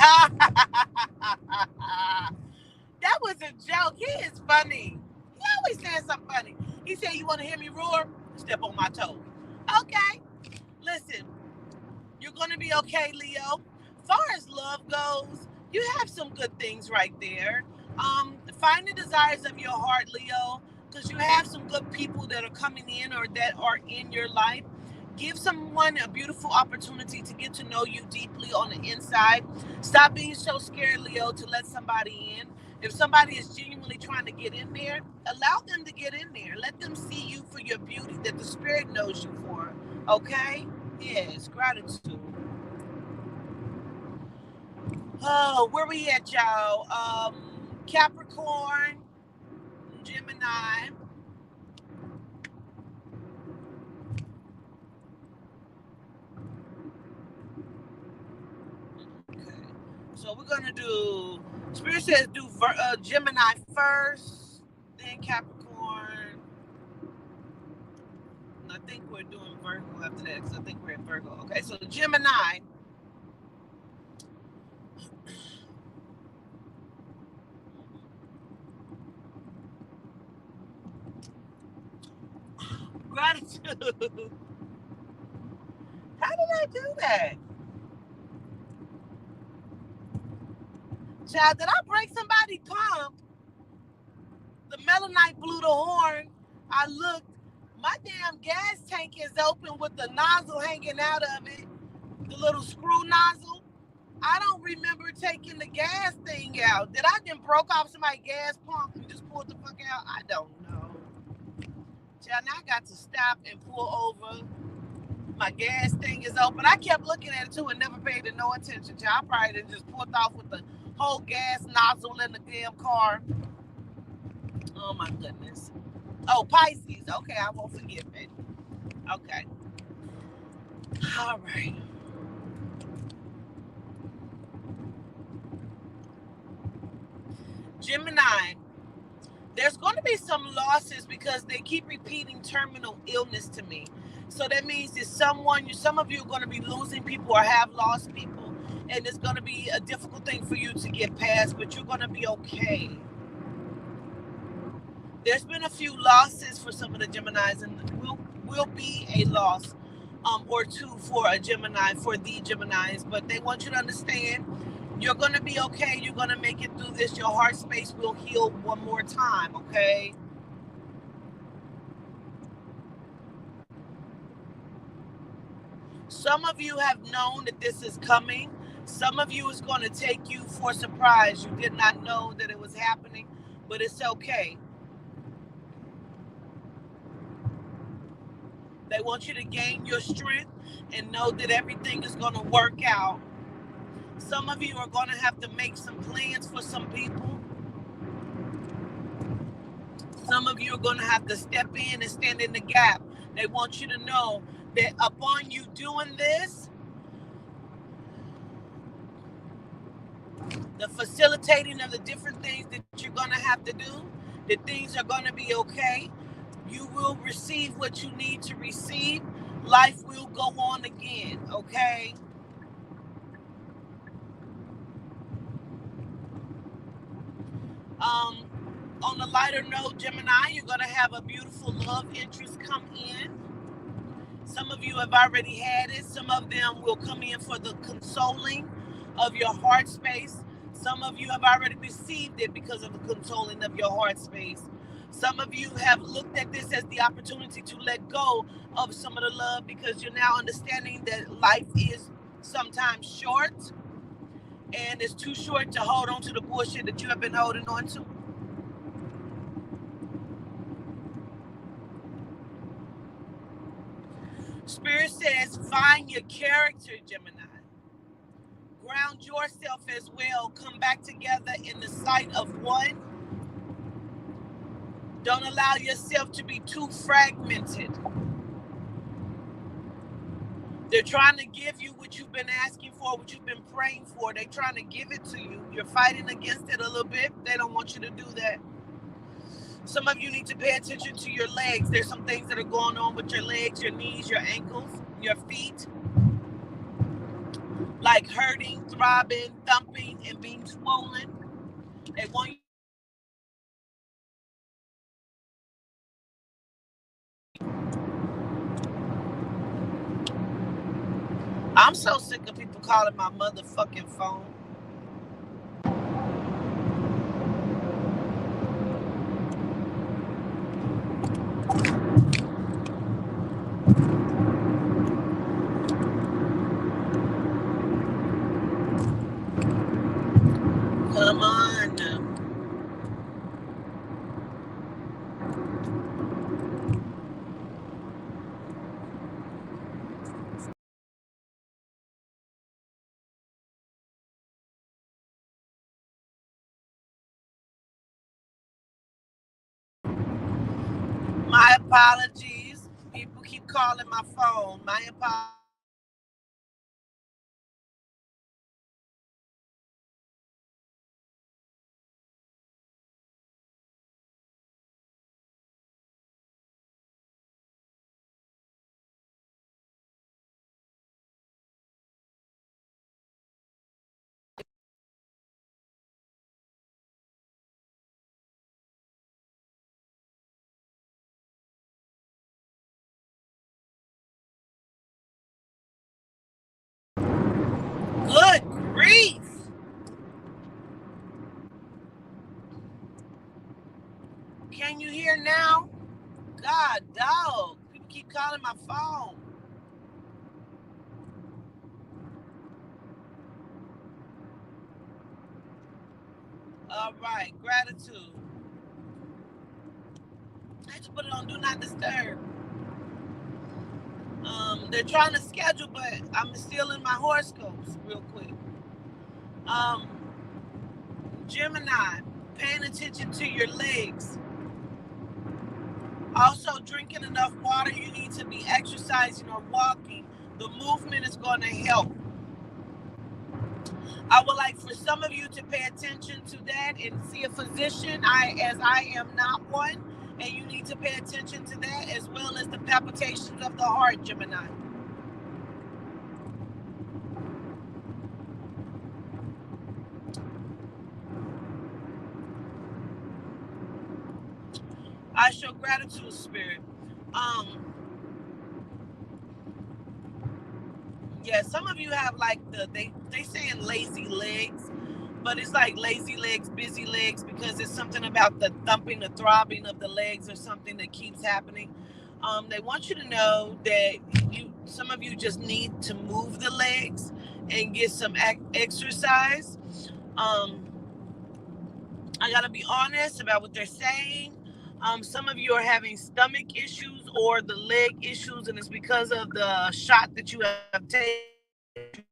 was a joke. He is funny. He always says something funny. He said, you want to hear me roar? Step on my toe. Okay. Listen, you're going to be okay, Leo. As far as love goes, you have some good things right there. Find the desires of your heart, Leo, because you have some good people that are coming in or that are in your life. Give someone a beautiful opportunity to get to know you deeply on the inside. Stop being so scared, Leo, to let somebody in. If somebody is genuinely trying to get in there, allow them to get in there. Let them see you for your beauty that the spirit knows you for. Okay? Yes, gratitude. Oh, where we at, y'all? Capricorn, Gemini. So we're going to do, Spirit says do Gemini first, then Capricorn. And I think we're doing Virgo after that because I think we're at Virgo. Okay, so Gemini. Gratitude. How did I do that? Child, did I break somebody's pump? The melanite blew the horn. I looked. My damn gas tank is open with the nozzle hanging out of it. The little screw nozzle. I don't remember taking the gas thing out. Did I then broke off somebody's gas pump and just pulled the fuck out? I don't know. Child, now I got to stop and pull over. My gas thing is open. I kept looking at it too and never paid it no attention. Child, I probably done just pulled off with the whole gas nozzle in the damn car. Oh my goodness. Oh, Pisces. Okay, I won't forget, baby. Okay. All right. Gemini. There's going to be some losses because they keep repeating terminal illness to me. So that means that some of you are going to be losing people or have lost people. And it's going to be a difficult thing for you to get past, but you're going to be okay. There's been a few losses for some of the Geminis, and will be a loss or two for a Gemini, for the Geminis. But they want you to understand you're going to be okay. You're going to make it through this. Your heart space will heal one more time, okay? Some of you have known that this is coming. Some of you is going to take you for a surprise. You did not know that it was happening, but it's okay. They want you to gain your strength and know that everything is going to work out. Some of you are going to have to make some plans for some people. Some of you are going to have to step in and stand in the gap. They want you to know that upon you doing this, The facilitating of the different things that you're going to have to do, that things are going to be okay. You will receive what you need to receive. Life will go on again, okay? Um, on a lighter note, Gemini, you're going to have a beautiful love interest come in. Some of you have already had it. Some of them will come in for the consoling of your heart space. Some of you have already received it because of the consoling of your heart space. Some of you have looked at this as the opportunity to let go of some of the love because you're now understanding that life is sometimes short and it's too short to hold on to the bullshit that you have been holding on to. Spirit says, find your character, Gemini. Ground yourself as well. Come back together in the sight of one. Don't allow yourself to be too fragmented. They're trying to give you what you've been asking for, what you've been praying for. They're trying to give it to you. You're fighting against it a little bit. They don't want you to do that. Some of you need to pay attention to your legs. There's some things that are going on with your legs, your knees, your ankles, your feet. Like hurting, throbbing, thumping, and being swollen. They want you. I'm so sick of people calling my motherfucking phone. Come on now. My apologies. People keep calling my phone. My apologies. Good grief. Can you hear now? God, dog. People keep calling my phone. All right, gratitude. I had to put it on Do Not Disturb. They're trying to schedule, but I'm still in my horoscopes real quick. Gemini, paying attention to your legs. Also, drinking enough water. You need to be exercising or walking. The movement is going to help. I would like for some of you to pay attention to that and see a physician, as I am not one, and you need to pay attention to that as well as the palpitations of the heart, Gemini. I show gratitude, Spirit. Yeah, some of you have like they saying lazy legs, but it's like lazy legs, busy legs, because it's something about the thumping, the throbbing of the legs or something that keeps happening. They want you to know that some of you just need to move the legs and get some exercise. I gotta be honest about what they're saying. Some of you are having stomach issues or the leg issues, and it's because of the shot that you have taken.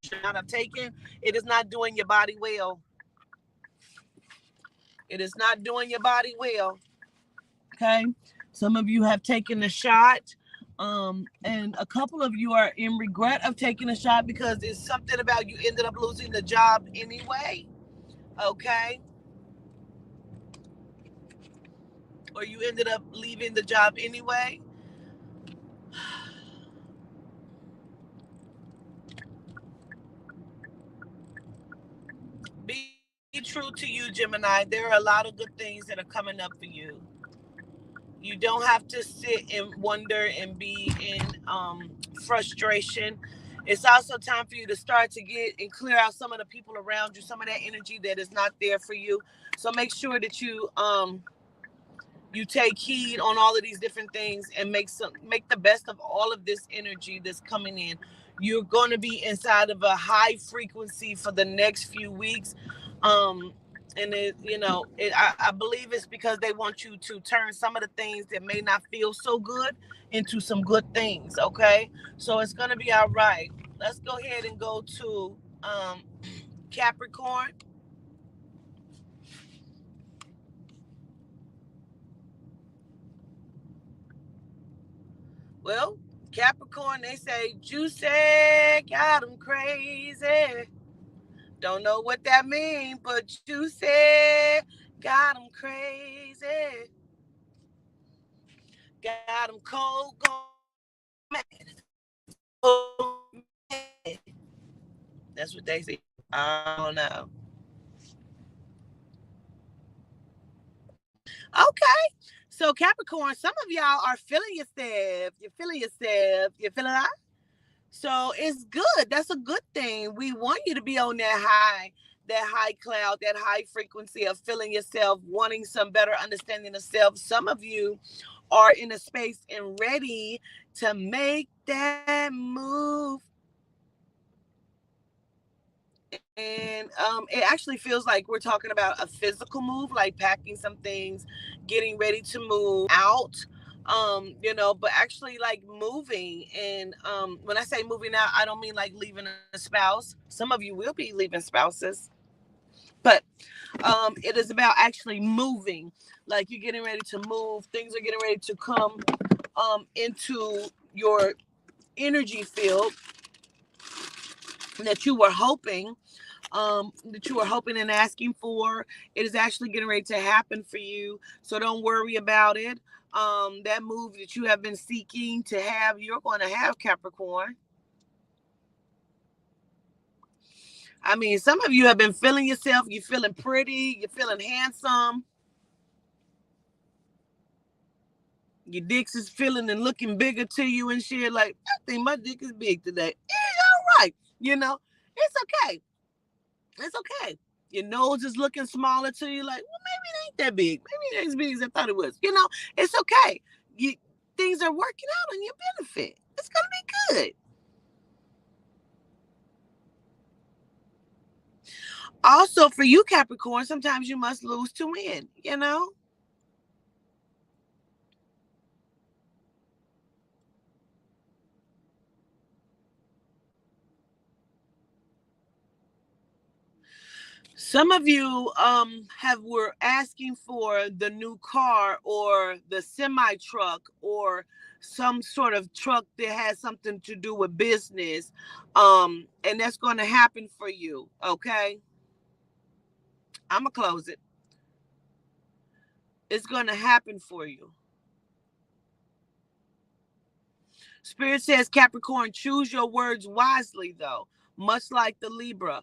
Should not have taken. It is not doing your body well. It is not doing your body well. Okay. Some of you have taken the shot. And a couple of you are in regret of taking a shot because it's something about you ended up losing the job anyway. Okay, or you ended up leaving the job anyway. Be true to you, Gemini. There are a lot of good things that are coming up for you. You don't have to sit and wonder and be in frustration. It's also time for you to start to get and clear out some of the people around you, some of that energy that is not there for you. So make sure that you take heed on all of these different things and make the best of all of this energy that's coming in. You're going to be inside of a high frequency for the next few weeks. um and I believe it's because they want you to turn some of the things that may not feel so good into some good things. Okay, so it's going to be all right. Let's go ahead and go to Capricorn. Well, Capricorn, they say juicy, got them crazy. Don't know what that means, but juicy, got them crazy. Got them cold, mad. That's what they say. I don't know. Okay. So Capricorn, some of y'all are feeling yourself. You're feeling yourself. You're feeling that? So it's good. That's a good thing. We want you to be on that high cloud, that high frequency of feeling yourself, wanting some better understanding of self. Some of you are in a space and ready to make that move. And it actually feels like we're talking about a physical move, like packing some things, getting ready to move out. But actually like moving. And when I say moving out, I don't mean like leaving a spouse. Some of you will be leaving spouses, but it is about actually moving. Like you're getting ready to move, things are getting ready to come into your energy field that you were hoping and asking for. It is actually getting ready to happen for you. So don't worry about it. That move that you have been seeking to have, you're going to have, Capricorn. I mean, some of you have been feeling yourself. You're feeling pretty. You're feeling handsome. Your dick is feeling and looking bigger to you and shit. Like, I think my dick is big today. It's all right. It's okay. It's okay. Your nose is looking smaller to you. Like, well, maybe it ain't that big. Maybe it ain't as big as I thought it was. It's okay. You, things are working out on your benefit. It's going to be good. Also, for you, Capricorn, sometimes you must lose to win. Some of you were asking for the new car or the semi truck or some sort of truck that has something to do with business. And that's going to happen for you. Okay. I'm going to close it. It's going to happen for you. Spirit says, Capricorn, choose your words wisely, though, much like the Libra.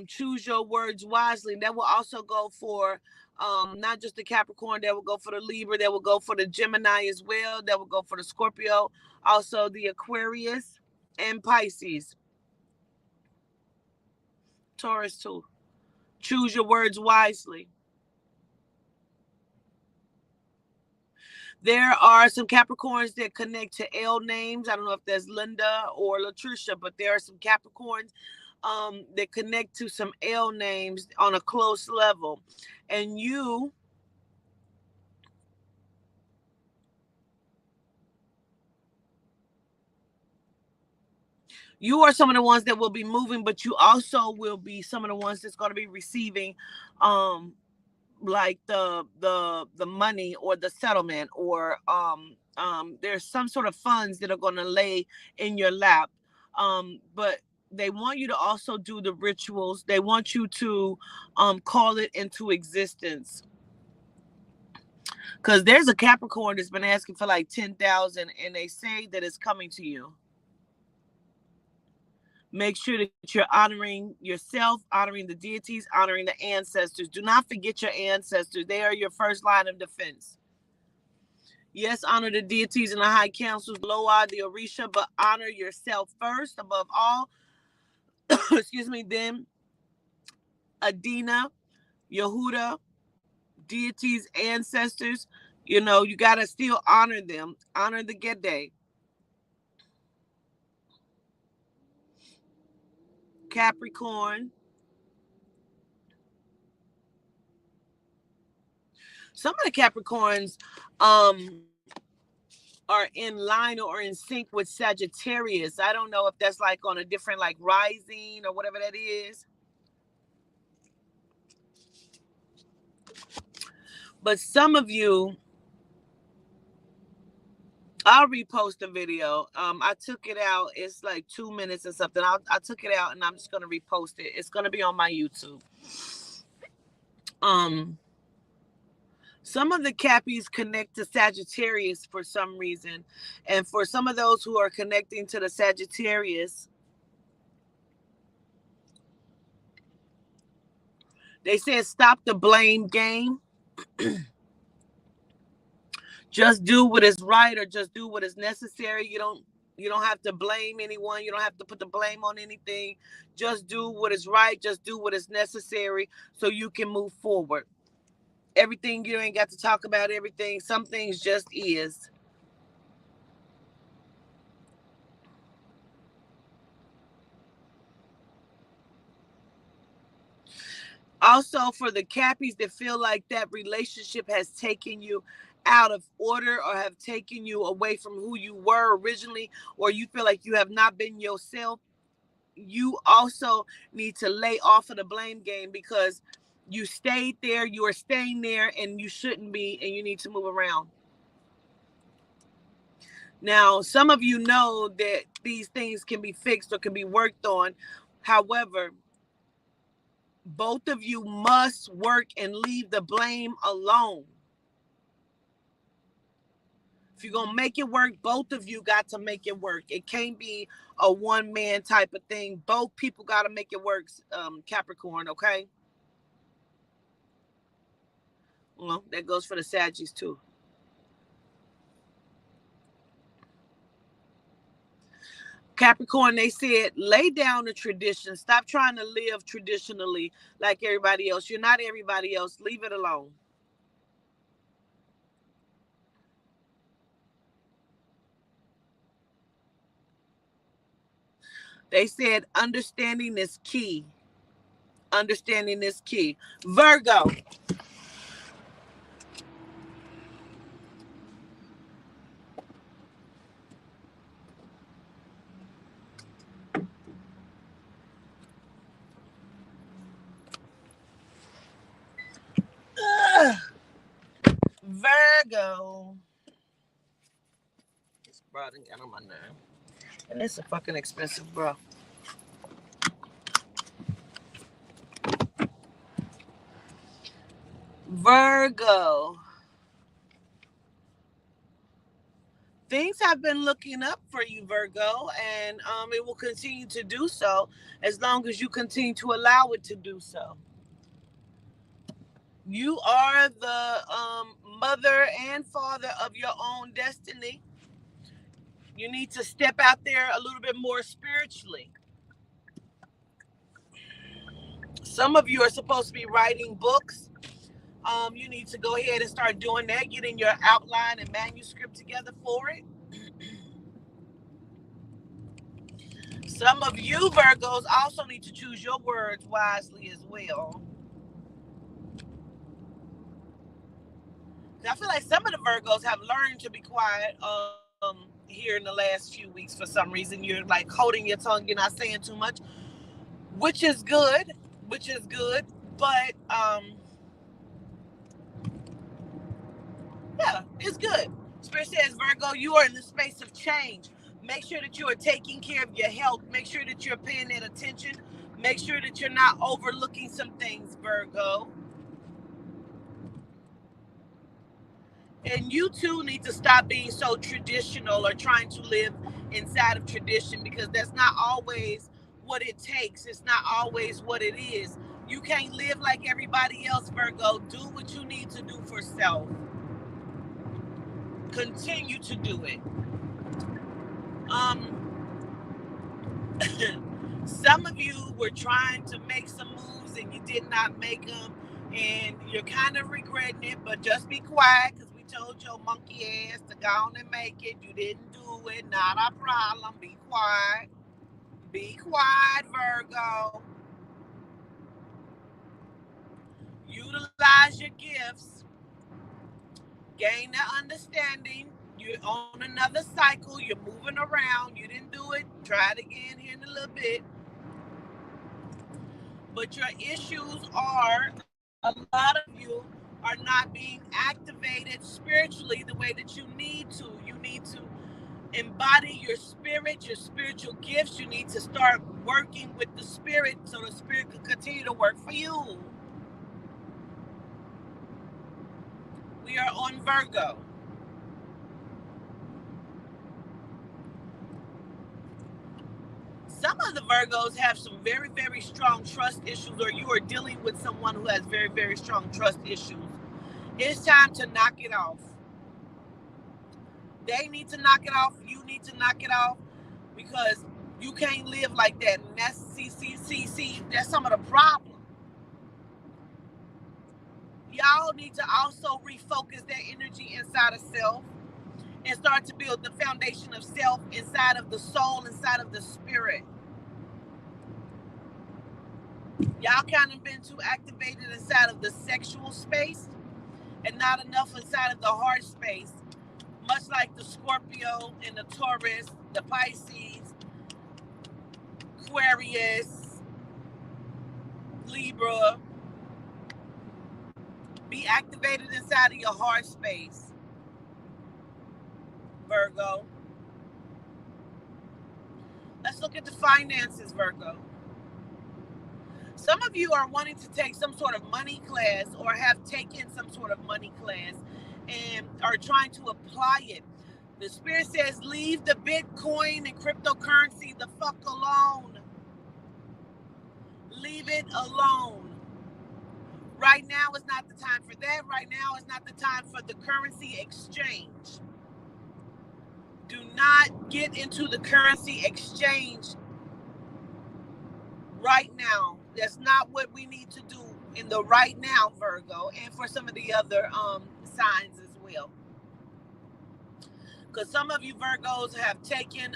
Choose your words wisely. That will also go for not just the Capricorn, that will go for the Libra, that will go for the Gemini as well, that will go for the Scorpio, also the Aquarius and Pisces, Taurus too. Choose your words wisely. There are some Capricorns that connect to L names. I don't know if that's Linda or Latricia, but there are some Capricorns that connect to some L names on a close level. And you are some of the ones that will be moving, but you also will be some of the ones that's going to be receiving like the money or the settlement, or there's some sort of funds that are going to lay in your lap. But they want you to also do the rituals. They want you to call it into existence. Because there's a Capricorn that's been asking for like 10,000, and they say that it's coming to you. Make sure that you're honoring yourself, honoring the deities, honoring the ancestors. Do not forget your ancestors. They are your first line of defense. Yes, honor the deities and the high councils, Loa, the Orisha, but honor yourself first above all. Excuse me, then Adina, Yehuda, deities, ancestors. You know, you got to still honor them. Honor the Gede. Capricorn. Some of the Capricorns are in line or in sync with Sagittarius. I don't know if that's like on a different like rising or whatever that is. But some of you, I'll repost the video. I took it out. It's like 2 minutes or something. I took it out and I'm just gonna repost it. It's gonna be on my YouTube. Some of the Cappies connect to Sagittarius for some reason. And for some of those who are connecting to the Sagittarius, they said stop the blame game. Just do what is right, or just do what is necessary. You don't have to blame anyone. You don't have to put the blame on anything. Just do what is right. Just do what is necessary so you can move forward. Everything, you ain't got to talk about everything. Some things just is. Also, for the Cappies that feel like that relationship has taken you out of order or have taken you away from who you were originally, or you feel like you have not been yourself, you also need to lay off of the blame game, because you stayed there, you are staying there, and you shouldn't be, and you need to move around. Now, some of you know that these things can be fixed or can be worked on. However, both of you must work and leave the blame alone. If you're going to make it work, both of you got to make it work. It can't be a one-man type of thing. Both people got to make it work, Capricorn, okay? Well, that goes for the Saggies too. Capricorn, they said, lay down the tradition. Stop trying to live traditionally like everybody else. You're not everybody else. Leave it alone. They said, understanding is key. Understanding is key. Virgo. Virgo. This bro done got on my nerve. And it's a fucking expensive bro. Virgo. Things have been looking up for you, Virgo, and it will continue to do so as long as you continue to allow it to do so. You are the mother and father of your own destiny. You need to step out there a little bit more spiritually. Some of you are supposed to be writing books. You need to go ahead and start doing that, getting your outline and manuscript together for it. Some of you Virgos also need to choose your words wisely as well. I feel like some of the Virgos have learned to be quiet here in the last few weeks for some reason. You're like holding your tongue, you're not saying too much, which is good, but yeah, it's good. Spirit says, Virgo, you are in the space of change. Make sure that you are taking care of your health. Make sure that you're paying that attention. Make sure that you're not overlooking some things, Virgo. And you too need to stop being so traditional or trying to live inside of tradition, because that's not always what it takes. It's not always what it is. You can't live like everybody else, Virgo. Do what you need to do for self. Continue to do it. Some of you were trying to make some moves and you did not make them, and you're kind of regretting it, but just be quiet, because we told your monkey ass to go on and make it. You didn't do it. Not a problem. Be quiet. Be quiet, Virgo. Utilize your gifts. Gain that understanding. You're on another cycle. You're moving around. You didn't do it. Try it again here in a little bit. But your issues are, a lot of you are not being activated spiritually the way that you need to. You need to embody your spirit, your spiritual gifts. You need to start working with the spirit so the spirit can continue to work for you. We are on Virgo. Some of the Virgos have some very, very strong trust issues, or you are dealing with someone who has very, very strong trust issues. It's time to knock it off. They need to knock it off. You need to knock it off, because you can't live like that. And that's that's some of the problem. Y'all need to also refocus that energy inside of self and start to build the foundation of self inside of the soul, inside of the spirit. Y'all kind of been too activated inside of the sexual space and not enough inside of the heart space. Much like the Scorpio and the Taurus, the Pisces, Aquarius, Libra. Be activated inside of your heart space, Virgo. Let's look at the finances, Virgo. Some of you are wanting to take some sort of money class or have taken some sort of money class and are trying to apply it. The Spirit says, leave the Bitcoin and cryptocurrency the fuck alone. Leave it alone. Right now is not the time for that. Right now is not the time for the currency exchange. Do not get into the currency exchange right now. That's not what we need to do in the right now, Virgo, and for some of the other signs as well. Because some of you Virgos have taken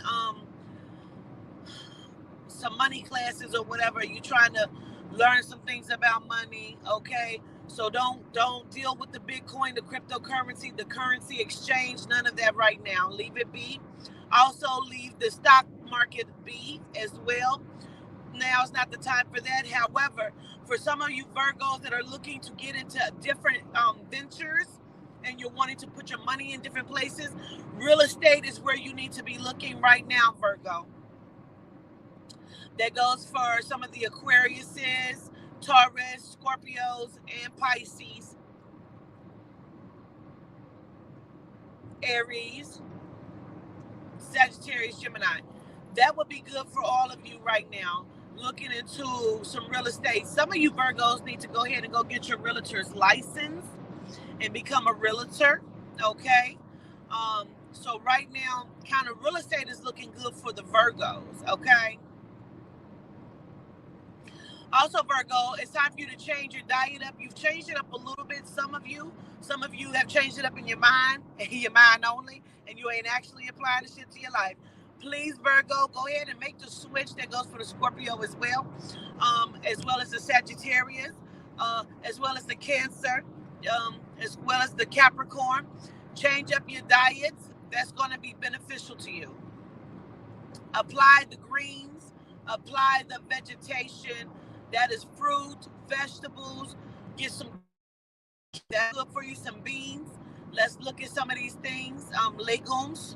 some money classes or whatever. You're trying to learn some things about money, okay? So don't deal with the Bitcoin, the cryptocurrency, the currency exchange, none of that right now. Leave it be. Also leave the stock market be as well. Now is not the time for that. However, for some of you Virgos that are looking to get into different ventures and you're wanting to put your money in different places, real estate is where you need to be looking right now, Virgo. That goes for some of the Aquariuses, Taurus, Scorpios, and Pisces, Aries, Sagittarius, Gemini. That would be good for all of you right now, looking into some real estate. Some of you Virgos need to go ahead and go get your realtor's license and become a realtor, okay? So right now, kind of real estate is looking good for the Virgos, okay? Also, Virgo, it's time for you to change your diet up. You've changed it up a little bit, some of you. Some of you have changed it up in your mind, and your mind only, and you ain't actually applying the shit to your life. Please, Virgo, go ahead and make the switch. That goes for the Scorpio as well as the Sagittarius, as well as the Cancer, as well as the Capricorn. Change up your diets. That's going to be beneficial to you. Apply the greens. Apply the vegetation. That is fruit, vegetables. Get some, that's good for you, some beans. Let's look at some of these things. Legumes.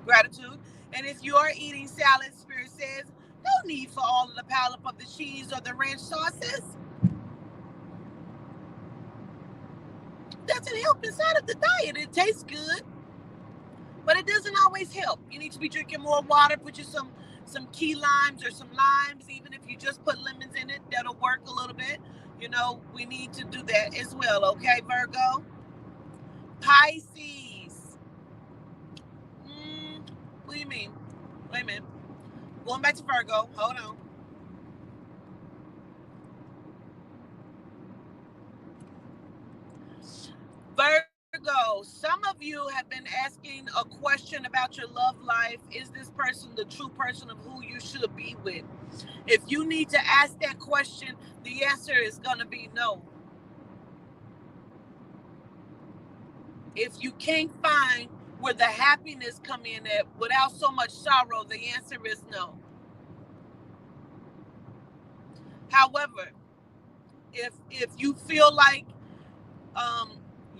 Gratitude. And if you are eating salad, Spirit says, no need for all of the pile up of the cheese or the ranch sauces. Doesn't help inside of the diet. It tastes good, but it doesn't always help. You need to be drinking more water. Put you some key limes or some limes. Even if you just put lemons in it, that'll work a little bit. We need to do that as well. Okay, Virgo. Pisces. What do you mean? Wait a minute. Going back to Virgo. Hold on. Virgo, some of you have been asking a question about your love life. Is this person the true person of who you should be with? If you need to ask that question, the answer is going to be no. If you can't find where the happiness come in at without so much sorrow, the answer is no. However, if you feel like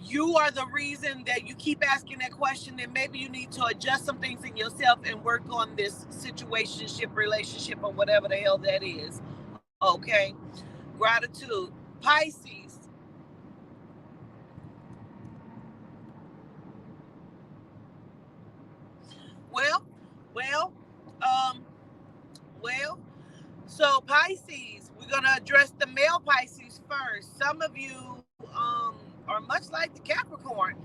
you are the reason that you keep asking that question, then maybe you need to adjust some things in yourself and work on this situationship, relationship, or whatever the hell that is. Okay? Gratitude. Pisces. Well, so Pisces, we're going to address the male Pisces first. Some of you are much like the Capricorn,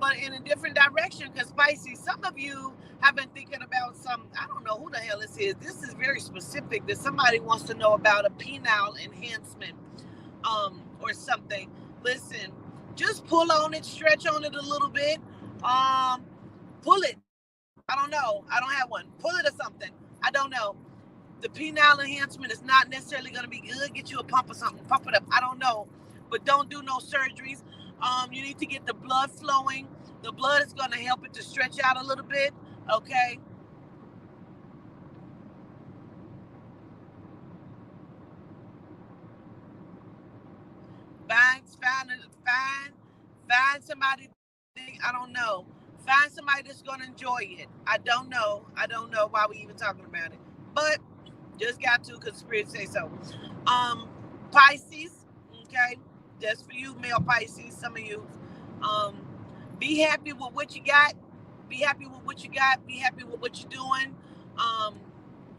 but in a different direction, because Pisces, some of you have been thinking about I don't know who the hell this is. This is very specific that somebody wants to know about a penile enhancement or something. Listen, just pull on it, stretch on it a little bit. Pull it. I don't know. I don't have one. Pull it or something. I don't know. The penile enhancement is not necessarily going to be good. Get you a pump or something. Pump it up. I don't know. But don't do no surgeries. You need to get the blood flowing. The blood is going to help it to stretch out a little bit. Okay? Find somebody. I don't know. Find somebody that's going to enjoy it. I don't know why we even talking about it. But just got to, because Spirit say so. Pisces, okay? That's for you, male Pisces, some of you. Be happy with what you got. Be happy with what you got. Be happy with what you're doing.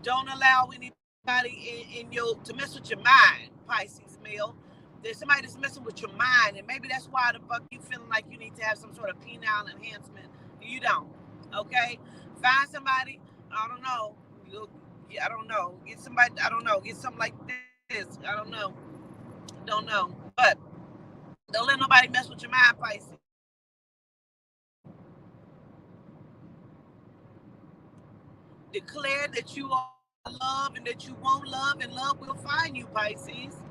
Don't allow anybody in your to mess with your mind, Pisces male. There's somebody that's messing with your mind, and maybe that's why the fuck you feeling like you need to have some sort of penile enhancement. You don't. Okay? Find somebody. I don't know. I don't know. Get somebody. I don't know. Get something like this. I don't know. Don't know. But don't let nobody mess with your mind, Pisces. Declare that you are love and that you won't love, and love will find you, Pisces.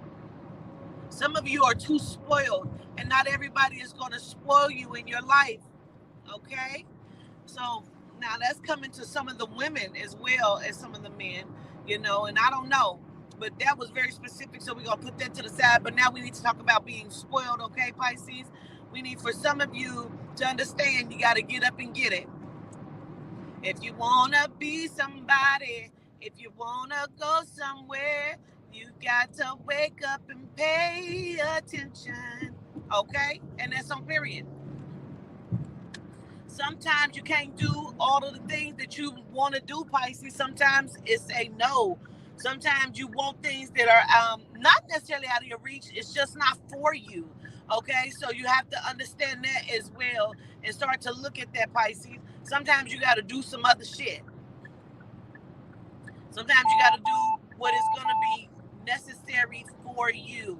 Some of you are too spoiled, and not everybody is going to spoil you in your life. Okay? So now that's coming to some of the women as well as some of the men, and I don't know. But that was very specific, so we're going to put that to the side. But now we need to talk about being spoiled, okay, Pisces? We need for some of you to understand you got to get up and get it. If you want to be somebody, if you want to go somewhere, you got to wake up and pay attention, okay? And that's on period. Sometimes you can't do all of the things that you want to do, Pisces. Sometimes it's a no. Sometimes you want things that are not necessarily out of your reach. It's just not for you, okay? So you have to understand that as well and start to look at that, Pisces. Sometimes you got to do some other shit. Sometimes you got to do what is going to be necessary for you.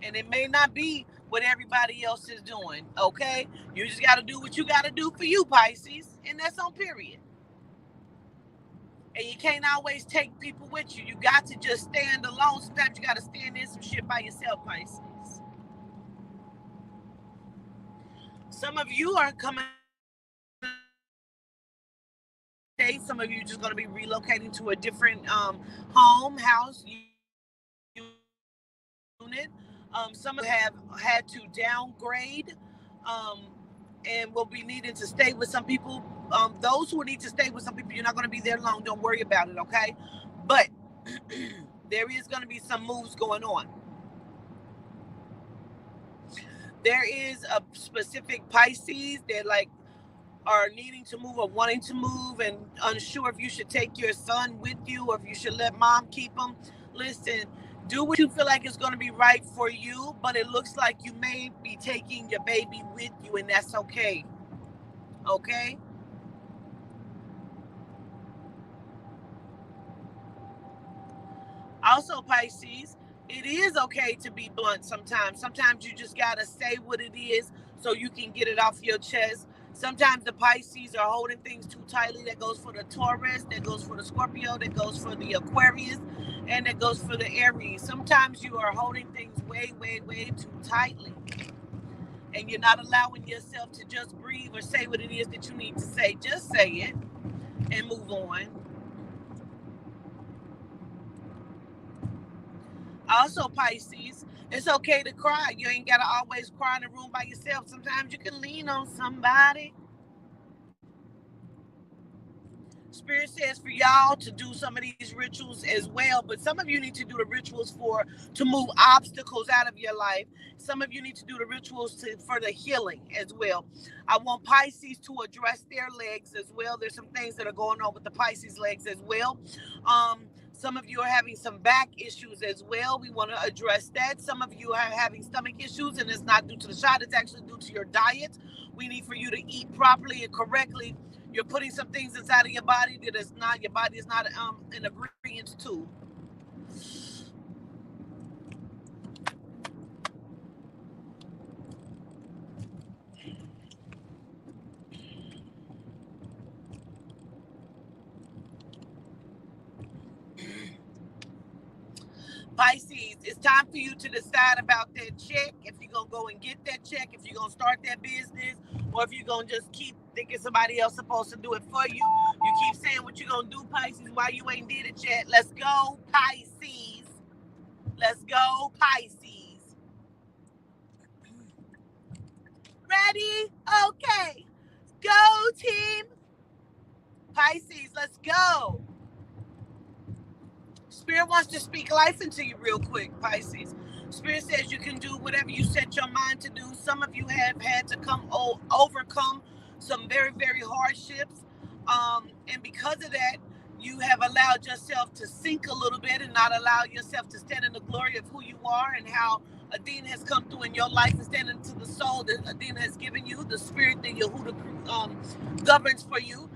And it may not be what everybody else is doing, okay? You just got to do what you got to do for you, Pisces. And that's on period. And you can't always take people with you. You got to just stand alone. Sometimes you got to stand in some shit by yourself, Pisces. Some of you are coming. Some of you just going to be relocating to a different house, unit. Some of you have had to downgrade and will be needing to stay with some people those who need to stay with some people, you're not going to be there long. Don't worry about it, okay? But there is going to be some moves going on. There is a specific Pisces that like are needing to move or wanting to move and unsure if you should take your son with you or if you should let mom keep him. Listen, do what you feel like is going to be right for you, but it looks like you may be taking your baby with you, and that's okay. Okay? Also, Pisces, it is okay to be blunt sometimes. Sometimes you just got to say what it is so you can get it off your chest. Sometimes the Pisces are holding things too tightly. That goes for the Taurus, that goes for the Scorpio, that goes for the Aquarius, and that goes for the Aries. Sometimes you are holding things way, way, way too tightly. And you're not allowing yourself to just breathe or say what it is that you need to say. Just say it and move on. Also, Pisces, it's okay to cry. You ain't got to always cry in the room by yourself. Sometimes you can lean on somebody. Spirit says for y'all to do some of these rituals as well, but some of you need to do the rituals to move obstacles out of your life. Some of you need to do the rituals for the healing as well. I want Pisces to address their legs as well. There's some things that are going on with the Pisces legs as well. Some of you are having some back issues as well. We want to address that. Some of you are having stomach issues, and it's not due to the shot. It's actually due to your diet. We need for you to eat properly and correctly. You're putting some things inside of your body that is not, your body is not in agreement to. Pisces, it's time for you to decide about that check. If you're going to go and get that check, if you're going to start that business, or if you're going to just keep thinking somebody else supposed to do it for you. You keep saying what you're going to do, Pisces, while you ain't did it yet. Let's go, Pisces. Let's go, Pisces. Ready? Okay. Go, team. Pisces, let's go. Spirit wants to speak life into you real quick, Pisces. Spirit says you can do whatever you set your mind to do. Some of you have had to overcome some very, very hardships. And because of that, you have allowed yourself to sink a little bit and not allow yourself to stand in the glory of who you are and how Adina has come through in your life and stand into the soul that Adina has given you, the spirit that Yahuda governs for you.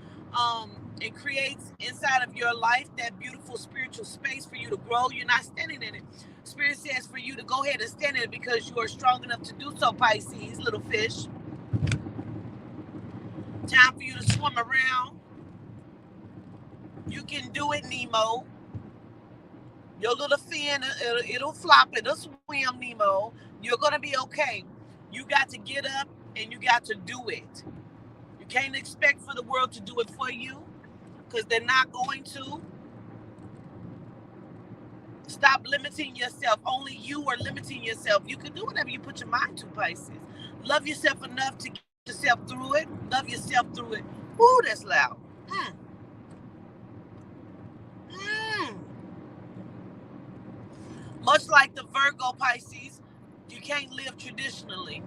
It creates inside of your life that beautiful spiritual space for you to grow. You're not standing in it. Spirit says for you to go ahead and stand in it because you are strong enough to do so, Pisces, little fish. Time for you to swim around. You can do it, Nemo. Your little fin, it'll flop, it'll swim, Nemo. You're going to be okay. You got to get up and you got to do it. You can't expect for the world to do it for you because they're not going to. Stop limiting yourself. Only you are limiting yourself. You can do whatever you put your mind to, Pisces. Love yourself enough to get yourself through it. Love yourself through it. Ooh, that's loud. Much like the Virgo, Pisces, you can't live traditionally.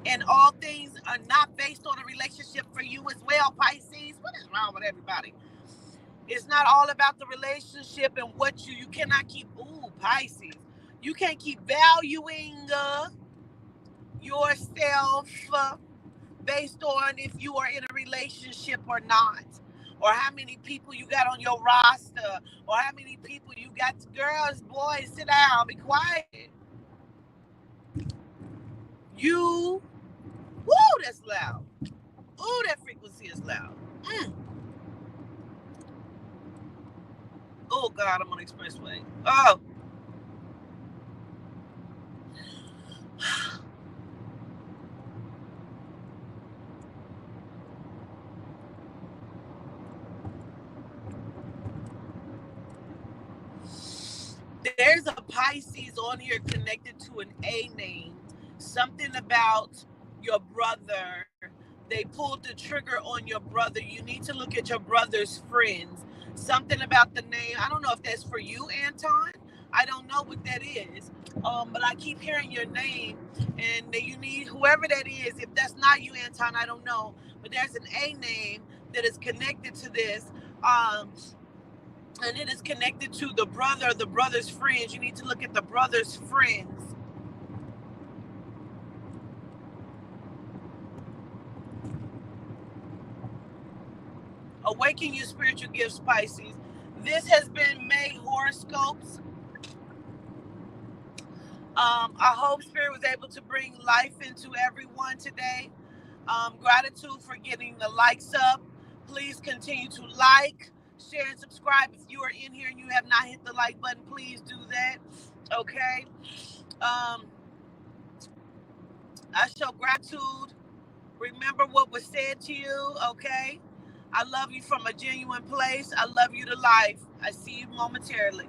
And all things are not based on a relationship for you as well, Pisces. What is wrong with everybody? It's not all about the relationship and what you cannot keep, Pisces. You can't keep valuing yourself based on if you are in a relationship or not, or how many people you got on your roster, or how many people you got. Girls, boys, sit down, be quiet. Woo, that's loud. Ooh, that frequency is loud. Oh, God, I'm on the expressway. Oh. There's a Pisces on here connected to an A name. Something about your brother they pulled the trigger on your brother. You need to look at your brother's friends. Something about the name. I don't know if that's for you, Anton. I don't know what that is. But I keep hearing your name, and you need whoever that is. If that's not you, Anton, I don't know. But there's an A name that is connected to this. And it is connected to the brother or the brother's friends. You need to look at the brother's friends. Awaken your spiritual gifts, Pisces. This has been May Horoscopes. I hope Spirit was able to bring life into everyone today. Gratitude for getting the likes up. Please continue to like, share, and subscribe. If you are in here and you have not hit the like button, please do that. Okay. I show gratitude. Remember what was said to you. Okay. I love you from a genuine place. I love you to life. I see you momentarily.